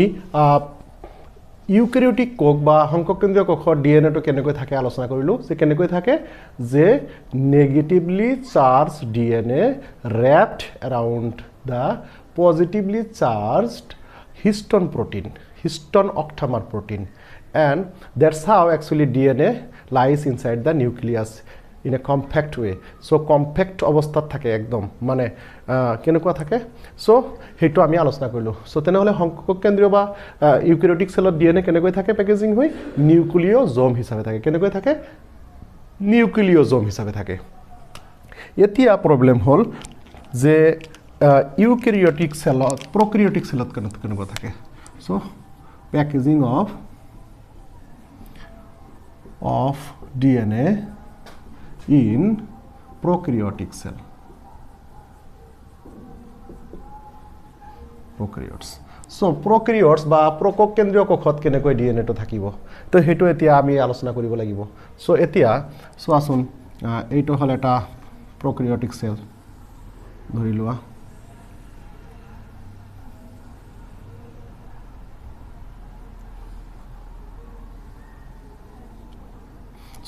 ইউক্যারিওটিক কোষ বা সংকক কেন্দ্ৰীয় কোষৰ ডিএনএ টো কেনেকৈ থাকে আলোচনা কৰিলো যে কেনেকৈ থাকে যে negatively charged DNA wrapped around the positively charged histone protein histone octamer protein and that's how actually DNA lies inside the nucleus in a compact way so compact অৱস্থাত থাকে একদম মানে কেনেকুৱা থাকে so হেটো আমি আলোচনা কৰিলো so তেনেহলে সংকক কেন্দ্ৰীয় বা ইউক্যারিওটিক সেলত ডিএনএ কেনেকৈ থাকে প্যাকেজিং হৈ নিউক্লিওজম হিচাপে থাকে কেনেকৈ থাকে নিউক্লিওজম হিচাপে থাকে এতিয়া প্ৰবলেম হল যে ইউক্যাৰিওটিক সেলত প্ৰক্ৰিয়টিক সেলত কেনেকুৱা থাকে so packaging of DNA in prokaryotic cell prokaryotes so prokaryotes বা প্ৰকক কেন্দ্ৰীয় কোষত কেনেকৈ ডিএনএ টো থাকিব তো হেটো এতিয়া আমি আলোচনা কৰিব লাগিব so এতিয়া so আসুন এইটো হল এটা prokaryotic cell ধৰি লোৱা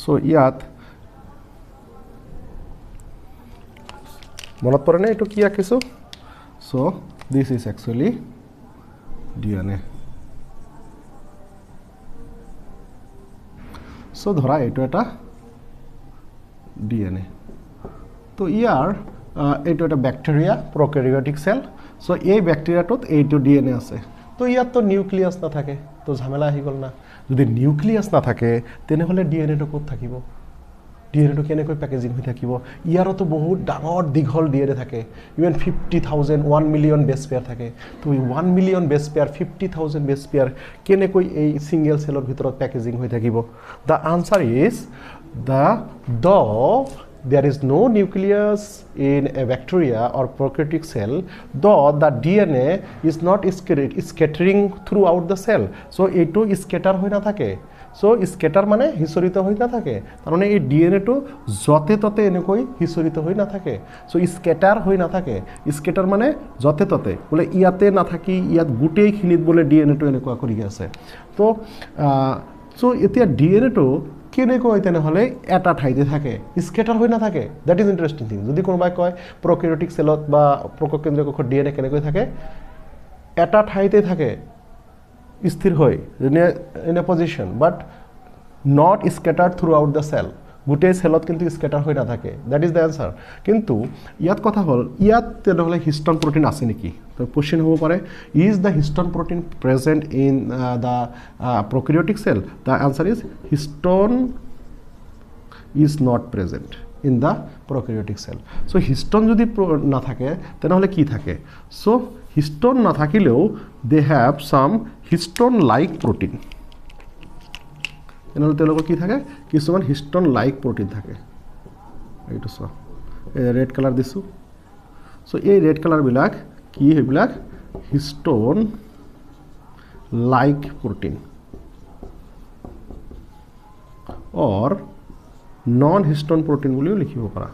so ইয়াত মনত পৰে নে এটো কি আকিছো so this is actually DNA so ধৰা এটো এটা DNA তো ইয়াৰ এটো এটা ব্যাকটেৰিয়া প্ৰকাৰিওটিক সেল so এই ব্যাকটেৰিয়াটোত এইটো ডিএনএ আছে তো ইয়াত তো নিউক্লিয়াস না থাকে তো ঝামেলা আহি গল না যদি নিউক্লিয়াস না থাকে তেনেহলে ডিএনএ টো ক'ত থাকিব ডিএনএ টো কেনেকৈ প্যাকেজিং হৈ থাকিব ইয়াৰো তো বহুত ডাঙৰ দীঘল ডিএনএ থাকে ইভেন 50000 1 মিলিয়ন বেস পেয়াৰ থাকে তো 1 million base pair 50000 base pair কেনেকৈ এই সিঙ্গেল সেলৰ ভিতৰত প্যাকেজিং হৈ থাকিব the answer is the there is no nucleus in a bacteria or prokaryotic cell though the DNA is not scattering throughout the cell so eto scatter hoy na thake so skater মানে হিচৰিত হৈ নাথাকে তাৰমানে এই ডিএনএটো যতে ততে এনেকৈ হিচৰিত হৈ নাথাকে সো স্কেটাৰ হৈ নাথাকে স্কেটাৰ মানে যতে ততে বোলে ইয়াতে নাথাকি ইয়াত গোটেইখিনিত বোলে ডিএনএটো এনেকুৱা কৰি আছে তো সো এতিয়া ডিএনএটো কেনেকৈ তেনেহ'লে এটা ঠাইতে থাকে স্কেটাৰ হৈ নাথাকে দ্যাট ইজ ইণ্টাৰেষ্টিং থিং যদি কোনোবাই কয় প্ৰক্ৰিয়টিক চেলত বা প্ৰককেন্দ্ৰীয় কোষত ডিএনএ কেনেকৈ থাকে এটা ঠাইতে থাকে স্থিৰ হৈ in a position but not scattered throughout the cell গোটেই চেলত কিন্তু স্কেটাৰ হৈ নাথাকে দ্যাট ইজ দ্য এনচাৰ কিন্তু ইয়াত কথা হ'ল ইয়াত তেনেহ'লে হিষ্টন প্ৰটিন আছে নেকি তো কোৱেশ্চন হ'ব পাৰে is the histone protein present in the prokaryotic cell the answer is histone is not present in the prokaryotic cell so' histone যদি নাথাকে তেনেহ'লে কি থাকে চ' হিষ্টন নাথাকিলেও they have some histone like protein তেনেহ'লে তেওঁলোকৰ কি থাকে কিছুমান হিষ্টন লাইক প্ৰটিন থাকে এইটো চোৱা ৰেড কালাৰ দিছোঁ চ' এই ৰেড কালাৰবিলাক কি সেইবিলাক হিষ্টন লাইক প্ৰটিন অৰ নন হিষ্টন প্ৰটিন বুলিও লিখিব পাৰা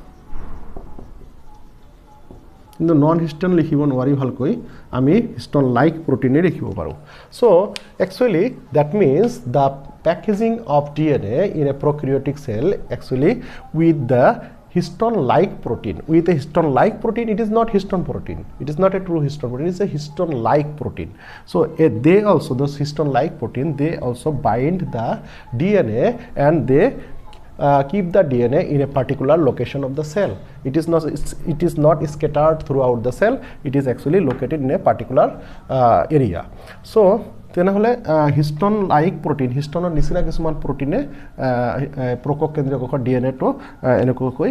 কিন্তু নন হিষ্টন লিখিব নোৱাৰি ভালকৈ আমি হিষ্টন লাইক প্ৰটিনে লিখিব পাৰোঁ so' actually that means the packaging of DNA in a prokaryotic cell actually with the histone-like protein. With a histone-like protein, it is not histone protein. It is not a true histone protein. It is a histone-like protein. So they also, those histone-like protein, they also bind the DNA and they keep the DNA in a particular location of the cell. It is not scattered throughout the cell. It is actually located in a particular area. So তেনেহ'লে histone like protein হিষ্টনৰ নিচিনা কিছুমান প্ৰটিনে প্ৰকক কেন্দ্ৰীয় কোষৰ ডিএনএটো এনেকুৱাকৈ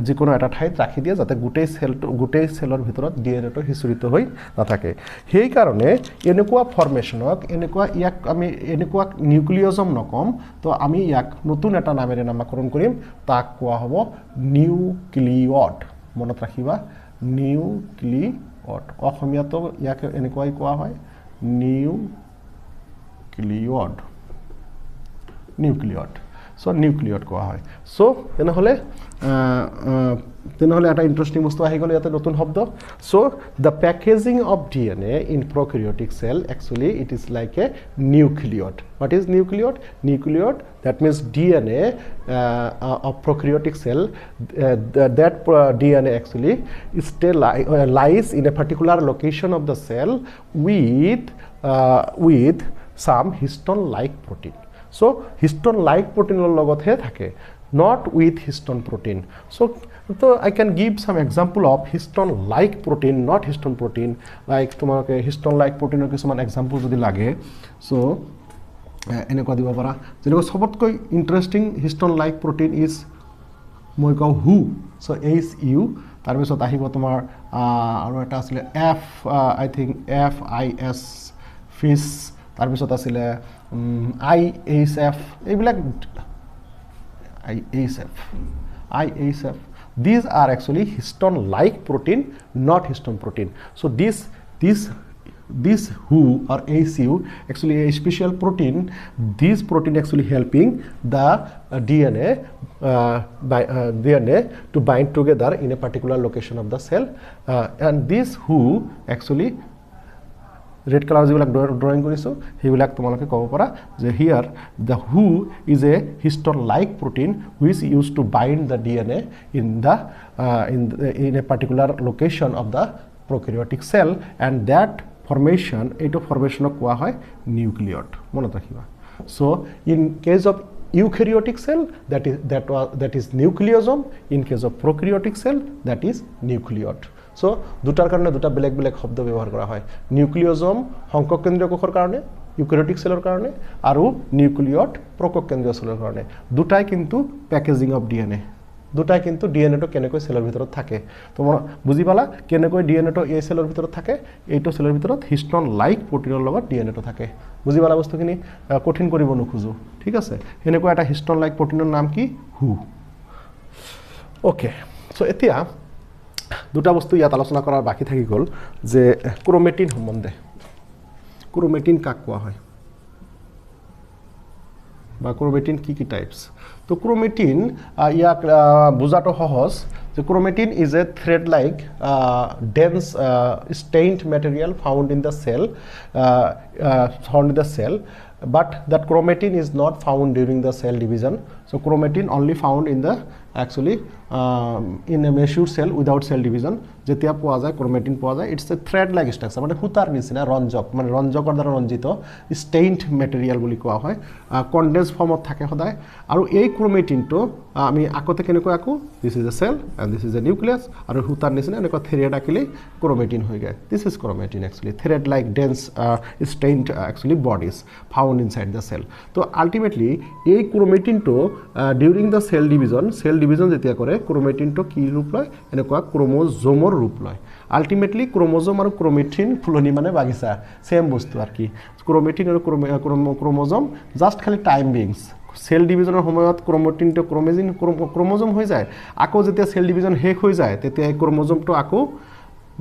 যিকোনো এটা ঠাইত ৰাখি দিয়ে যাতে গোটেই চেলৰ ভিতৰত ডিএনএটো হিচৰিত হৈ নাথাকে সেইকাৰণে এনেকুৱা ফৰ্মেশ্যনক ইয়াক আমি এনেকুৱা নিউক্লিঅজম নকম তো আমি ইয়াক নতুন এটা নামেৰে নামকৰণ কৰিম তাক কোৱা হ'ব নিউক্লিয়ড মনত ৰাখিবা নিউক্লিয়ড অসমীয়াতো ইয়াক এনেকুৱাই কোৱা হয় নিউক্লিয়ড সো নিউক্লিয়ড কোৱা হয় সো তেনেহ'লে এটা ইণ্টাৰেষ্টিং বস্তু আহি গ'ল ইয়াতে নতুন শব্দ so the packaging of DNA in prokaryotic cell actually it is like a nucleoid what is nucleoid that means DNA of prokaryotic cell that DNA actually lies in a particular location of the cell with some histone-like protein. So histone-like protein logothe thake, not with histone protein. So I can give some example of histone-like protein, not histone protein. Like tomorrow histone-like protein kichuman example jodi lage. So এনেকুৱা দিব পাৰা যেনেকৈ সবতকৈ interesting histone like protein is মই কওঁ হু চ' HU তাৰপিছত আহিব তোমাৰ আৰু এটা আছিলে আই থিংক FIS ফিছ তাৰপিছত আছিলে IHF এইবিলাক IHF these are actually histone like protein not histone protein so this HU or HU actually a special protein this protein actually helping the DNA to bind together in a particular location of the cell and this HU actually red color যিবিলাক drawing কৰিছো সেইবিলাক তোমালোকে ক'ব পাৰা যে here the HU is a histone like protein which is used to bind the DNA in a particular location of the prokaryotic cell and that formation এইটো ফরমেশনক কোৱা হয় নিউক্লিয়ড মনত ৰাখিবা so in case of eukaryotic cell that is nucleosome in case of prokaryotic cell that is nucleod so দুটাৰ কাৰণে দুটা বেলেগ বেলেগ শব্দ ব্যৱহাৰ কৰা হয় নিউক্লিওজম সংকক কেন্দ্ৰীয় কোষৰ কাৰণে ইউক্যাৰিওটিক সেলৰ কাৰণে আৰু নিউক্লিয়ড প্ৰকক কেন্দ্ৰীয় সেলৰ কাৰণে দুটাই কিন্তু প্যাকেজিং অফ ডিএনএ দুটাই কিন্তু ডিএনএটো কেনেকৈ সেলৰ ভিতৰত থাকে তোমৰা বুজি পালা কেনেকৈ ডিএনএটো এই সেলৰ ভিতৰত থাকে এইটো সেলৰ ভিতৰত হিষ্টন লাইক প্ৰটিনৰ লগত ডিএনএটো থাকে বুজি পালা বস্তুখিনি কঠিন কৰিব নোখোজো ঠিক আছে এনেকৈ এটা হিষ্টন লাইক প্ৰটিনৰ নাম কি হু ওকে সো এতিয়া দুটা বস্তু ইয়াত আলোচনা কৰাৰ বাকি থাকি গল যে ক্ৰোমেটিন সম্বন্ধে ক্ৰোমেটিন কাক কোৱা হয় বা ক্ৰোমেটিন কি টাইপস তো ক্ৰোমেটিন ইয়াক বুজাটো সহজ যে chromatin is a thread like dense stained material found in the cell but that chromatin is not found during the cell division so chromatin only found in the actually in a mature cell without cell division jetia poa jay chromatin poa jay it's a thread like structure mane hutar nisina ronjok mane ronjokor dara ronjito stained material boli koa hoy condensed form ot thake hoday aru ei chromatin to ami akote keneko aku this is a cell and this is a nucleus aru hutar nisina eneko thread akile chromatin hoy gay this is chromatin actually thread like dense stained actually bodies found inside the cell so ultimately ei chromatin to during the cell division jetia kore chromatin to ki roop loy eneko chromosome or roop loy ultimately chromosome aru chromatin fuloni mane bagisa same bostu ar ki chromatin aru chromosome just khali time beings cell division er homoyot chromatin to chromosome hoy jay ako jetia cell division hek hoy jay tetia ei chromosome to ako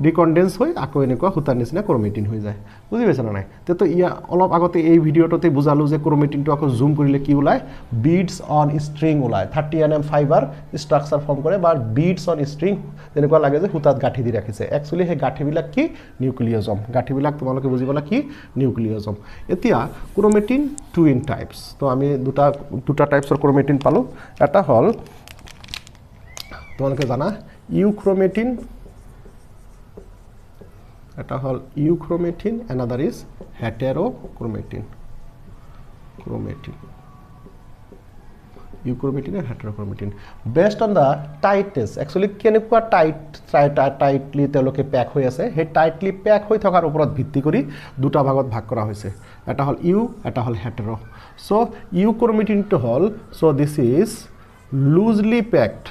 ডিকন্ডেন্স হৈ আকৌ এনেকুৱা হুতাৰ নিচিনা ক্ৰোমেটিন হৈ যায় বুজি পাইছা নাই তো ইয়া অলপ আগতে এই ভিডিওটোতে বুজালো যে ক্ৰোমেটিনটো আকৌ জুম কৰিলে কি ওলায় বিডস অন স্ট্ৰিং ওলায় 30 nm ফাইবাৰ ষ্ট্ৰাকচাৰ ফৰ্ম কৰে বা বিডস অন স্ট্ৰিং যেনেকুৱা লাগে যে হুতাত গাঁঠি দি ৰাখিছে একচুয়ালি হে গাঁঠিবিলাক কি নিউক্লিওজম গাঁঠিবিলাক তোমালোকে বুজিবলা কি নিউক্লিওজম এতিয়া ক্ৰোমেটিন টু ইন টাইপস তো আমি দুটা টাইপসৰ ক্ৰোমেটিন পালো এটা হল তোমালোকে জানা ইউক্ৰোমেটিন এটা হল ইউক্ৰোমেটিন another is heterochromatin euchromatin and heterochromatin based on the tightness actually কেনেকুৱা tightly তেলকে প্যাক হৈ আছে হে tightly প্যাক হৈ থকাৰ ওপৰত ভিত্তি কৰি দুটা ভাগত ভাগ কৰা হৈছে এটা হল ইউ এটা হল হেটেৰো so euchromatin to hall so this is loosely packed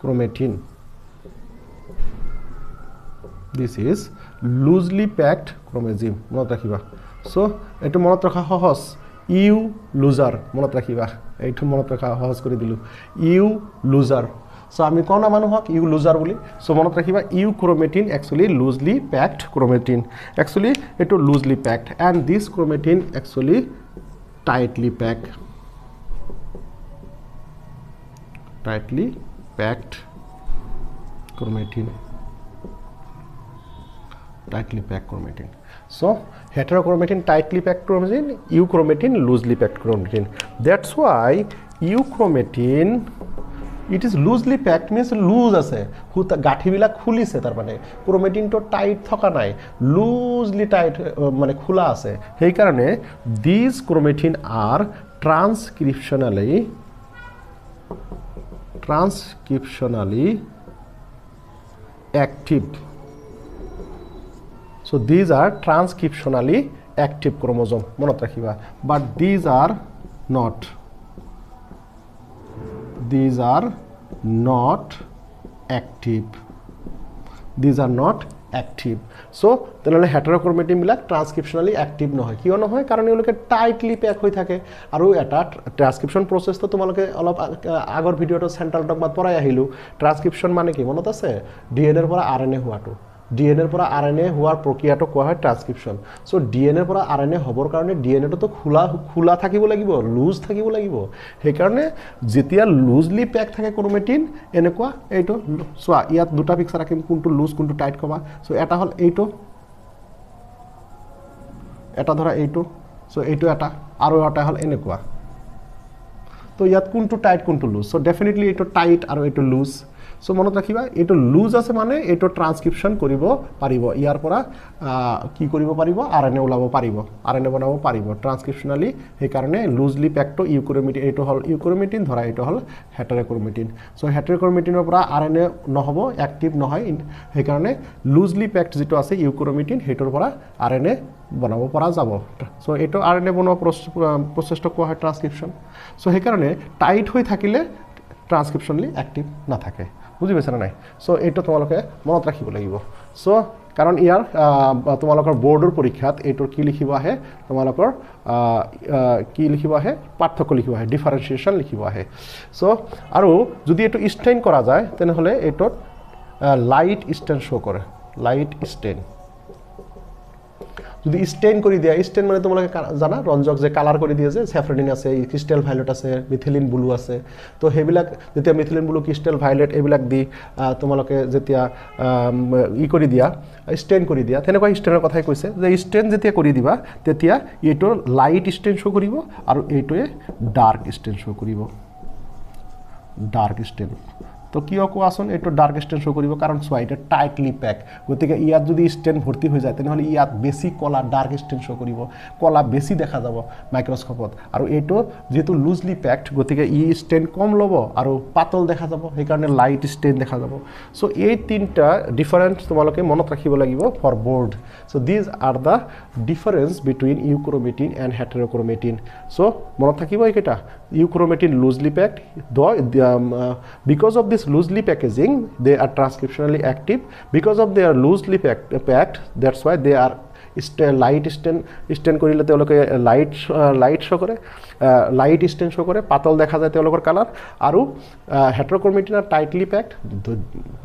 chromatin this is loosely packed chromosome মনত ৰাখিবা so এটো মনত ৰাখা সহজ ইউ লুজাৰ মনত ৰাখিবা এইটো মনত ৰাখা সহজ কৰি দিলু ইউ লুজাৰ so আমি কোন মানুহ হক ইউ লুজাৰ বুলি so মনত ৰাখিবা U chromatin actually loosely packed chromatin actually এটো loosely packed and this chromatin actually tightly packed chromatin tightly packed chromatin so heterochromatin tightly packed chromatin euchromatin loosely packed chromatin that's why euchromatin it is loosely packed means loose ase huta gathi bilak khulise tar mane chromatin to tight thoka nai loosely tight mane khula ase hei karone these chromatin are transcriptionally active so these are transcriptionally active chromosome monot rakhiba but these are not active so tenole heterochromatin bilak transcriptionally active nohoy kiyo nohoy karon eloke tightly pack hoi thake aru eta transcription process to tomaloke olop agor video to central dogma porai ahilu transcription mane ki monot ase dna er pora rna huatu DNA er pora RNA হোৱাৰ প্ৰক্ৰিয়াটো কোৱা হয় transcription so DNA er পৰা RNA হবৰ কাৰণে DNA টো খোলা থাকিব লাগিব লুজ থাকিব লাগিব সেই কাৰণে যেতিয়া লুজলি প্যাক থাকে ক্ৰোমেটিন এনেকুৱা এইটো সোয়া ইয়াত দুটা পিকচাৰ ৰাখিম কোনটো লুজ কোনটো টাইট কবা সো এটা হল এইটো এটা ধৰা এইটো সো এইটো এটা আৰু এটা হল এনেকুৱা তো ইয়াত কোনটো টাইট কোনটো লুজ সো ডেফিনেটলি এইটো টাইট আৰু এইটো লুজ সো মনত ৰাখিবা এটো লুজ আছে মানে এটো ট্ৰান্সক্ৰিপচন কৰিব পাৰিব ইয়াৰ পৰা কি কৰিব পাৰিব আৰএনএ ওলাব পাৰিব আৰএনএ বনাব পাৰিব ট্ৰান্সক্ৰিপচনালি হে কাৰণে লুজলি প্যাকড ইউক্ৰোমেটিন এটো হল ইউক্ৰোমেটিন ধৰা এটো হল হেটেৰোক্ৰোমেটিন সো হেটেৰোক্ৰোমেটিনৰ পৰা আৰএনএ নহব অ্যাক্টিভ নহয় হে কাৰণে লুজলি প্যাকড যেটো আছে ইউক্ৰোমেটিন হেটোৰ পৰা আৰএনএ বনাব পৰা যাব সো এটো আৰএনএ বনোৱা প্ৰসেসটো কোৱা হয় ট্ৰান্সক্ৰিপচন সো হে কাৰণে টাইট হৈ থাকিলে ট্ৰান্সক্ৰিপচনলি অ্যাক্টিভ না থাকে বুজি পাইছা নাই সো এইটো তোমালোকে মনত ৰাখিব লাগিব সো কাৰণ ইয়াৰ তোমালোকৰ বোৰ্ডৰ পৰীক্ষাত এইটোৰ কি লিখিব আহে তোমালোকৰ কি লিখিব আহে পাৰ্থক্য লিখিব আহে ডিফাৰেন্সিয়েশন লিখিব আহে সো আৰু যদি এটো স্টেইন কৰা যায় তেনে হলে এটো লাইট স্টেইন শো কৰে লাইট স্টেইন যদি ষ্টেইন কৰি দিয়া ষ্টেইন মানে তোমালোকে জানা ৰঞ্জক যে কালাৰ কৰি দিয়ে যে স্যাফ্ৰনিন আছে ক্ৰিষ্টেল ভায়োলেট আছে মিথিলিন ব্লু আছে তো সেইবিলাক যেতিয়া মিথিলিন ব্লু ক্ৰিষ্টেল ভায়োলেট এইবিলাক দি তোমালোকে যেতিয়া ই কৰি দিয়া ষ্টেইন কৰি দিয়া তেনেকুৱা ষ্টেইনৰ কথাই কৈছে যে ষ্টেইন যেতিয়া কৰি দিবা তেতিয়া এইটো লাইট ষ্টেইন শো কৰিব আৰু এইটোৱে ডাৰ্ক ষ্টেইন শো কৰিব ডাৰ্ক ষ্টেইন তো কিয় কোৱাচোন এইটো ডাৰ্ক ষ্টেইন শো কৰিব কাৰণ চোৱা এটা টাইটলি পেক গতিকে ইয়াত যদি ষ্টেইন ভৰ্তি হৈ যায় তেনেহ'লে ইয়াত বেছি কলা ডাৰ্ক ষ্টেইন শো কৰিব কলা বেছি দেখা যাব মাইক্ৰস্কোপত আৰু এইটো যেহেতু লুজলি পেকড গতিকে ই ষ্টেইন কম ল'ব আৰু পাতল দেখা যাব সেইকাৰণে লাইট ষ্টেইন দেখা যাব চ' এই তিনিটা ডিফাৰেন্স তোমালোকে মনত ৰাখিব লাগিব for board so' these are the difference between euchromatin and heterochromatin so' মনত থাকিব এইকেইটা euchromatin loosely packed because of this loosely packaging they are transcriptionally active because of they are loosely packed that's why they are light stain কৰিলে তেওঁলোকে light শো কৰে light ষ্টেন শো কৰে পাতল দেখা যায় তেওঁলোকৰ কালাৰ আৰু হেটেৰোক্ৰোমেটিন are tightly packed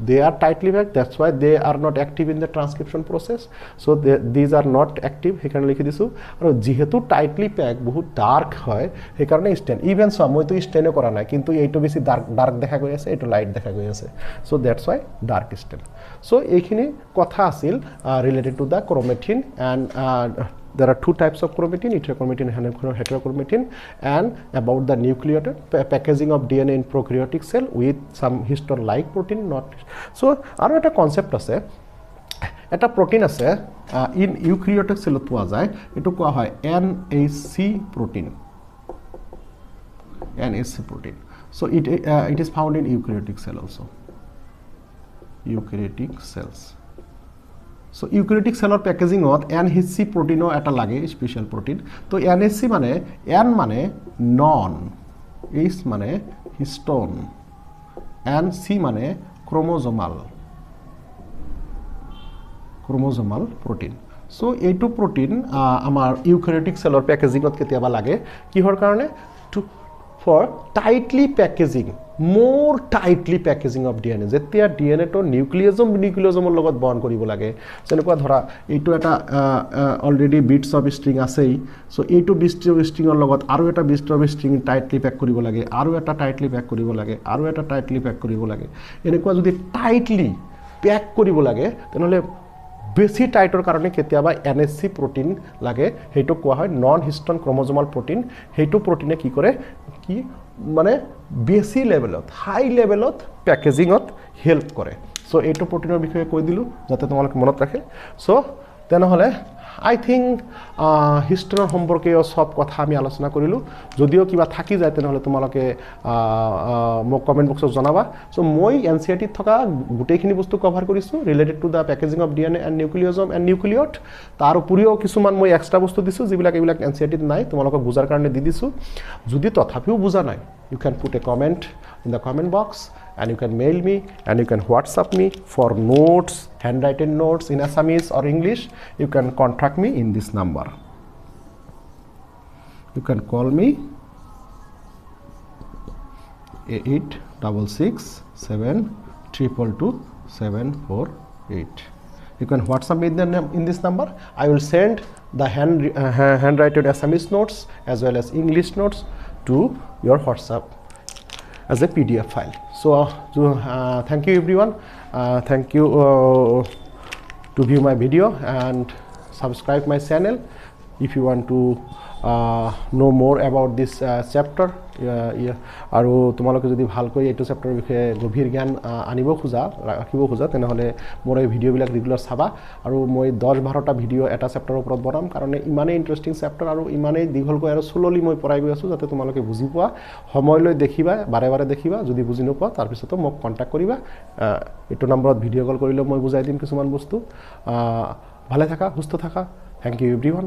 they are tightly packed that's why they are not active in the transcription process so these are not active সেইকাৰণে লিখি দিছো আৰু যেহেতু টাইটলি প্যাক বহুত ডাৰ্ক হয় সেইকাৰণে ষ্টেন ইভেন সো মইতো ষ্টেনও কৰা নাই কিন্তু এইটো বেছি ডাৰ্ক দেখা গৈ আছে এইটো লাইট দেখা গৈ আছে so that's why dark stand so এইখিনি কথা আছিল related to the chromatin and there are two types of chromatin heterochromatin and heterochromatin and about the nucleotide packaging of DNA in prokaryotic cell with some histone like protein not so aru eta concept ase eta protein ase in eukaryotic cell পোৱা যায় etu কোৱা হয় NHC protein so it is found in eukaryotic cell also eukaryotic cells so eukaryotic cell or packaging of NHC protein eta lage special protein to NHC mane N mane non H mane histone and C mane chromosomal protein so এইটো protein amar eukaryotic cell or packaging ot ketiaba lage kihor karone to for tightly packaging more tightly packaging of DNA যেতিয়া DNA to nucleosome লগত bond কৰিব লাগে যেনেকুৱা ধৰা এইটো এটা already bits of string আছেই সো এইটো বিটস অফ স্ট্ৰিংৰ লগত আৰু এটা bits of string tightly pack কৰিব লাগে আৰু এটা টাইটলি প্যাক কৰিব লাগে আৰু এটা টাইটলি প্যাক কৰিব লাগে এনেকুৱা যদি টাইটলি প্যাক কৰিব লাগে তেনেহলে বেছি টাইটৰ কাৰণে কেতিয়াবা NHC protein লাগে হেটো কোৱা হয় নন হিষ্টন ক্ৰোমোজোমাল protein হেটো protein কি কৰে কি মানে বেছি লেভেলত হাই লেভেলত প্যাকেজিংত হেল্প কৰে সো এইটো প্ৰটিনৰ বিষয়ে কৈ দিলো যাতে তোমালোকে মনত ৰাখে সো তেনেহলে I think হিষ্টনৰ সম্পৰ্কে সব কথা আমি আলোচনা কৰিলো যদিও কিবা থাকি যায় তেনেহলে তোমালোকে মোক কমেন্ট বক্সত জনাবা সো মই NCERT থকা গুটেইখিনি বস্তু কভাৰ কৰিছো related to the packaging of DNA and nucleosome and nucleoid তাৰ উপৰিও কিছুমান মই এক্সট্ৰা বস্তু দিছো যিবিলাক এইবিলাক NCERT নাই তোমালোকক বুজাৰ কাৰণে দি দিছো যদি তথাপিও বুজা নাই you can put a comment in the comment box and you can mail me and you can WhatsApp me for notes handwritten notes in Assamese or English you can contact me in this number you can call me 886672224748 you can WhatsApp me in this number I will send the handwritten Assamese notes as well as English notes to your WhatsApp as a PDF file so thank you everyone thank you to view my video and subscribe my channel if you want to know more about this chapter আৰু তোমালোকে যদি ভালকৈ এইটো চ্যাপ্টাৰৰ বিষয়ে গভীৰ জ্ঞান আনিব খোজা ৰাখিব খোজা তেনেহলে মোৰ এই ভিডিওবিলাক ৰেগুলাৰ চাবা আৰু মই 10-12টা ভিডিও এটা চ্যাপ্টাৰৰ ওপৰত বনাম কাৰণ ইমানে ইন্টাৰেষ্টিং চ্যাপ্টাৰ আৰু ইমানে দীঘলকৈ আৰু স্লোলি মই পঢ়াই গৈ আছো যাতে তোমালোকে বুজি পোৱা সময় লৈ দেখিবা বাৰে বাৰে দেখিবা যদি বুজি নোপোৱা তাৰ পিছতো মোক কন্টাক্ট কৰিবা এইটো নম্বৰত ভিডিও কল কৰিলে মই বুজাই দিম কিছুমান বস্তু ভালে থাকা সুস্থ থাকা থ্যাংক ইউ এভরিওয়ান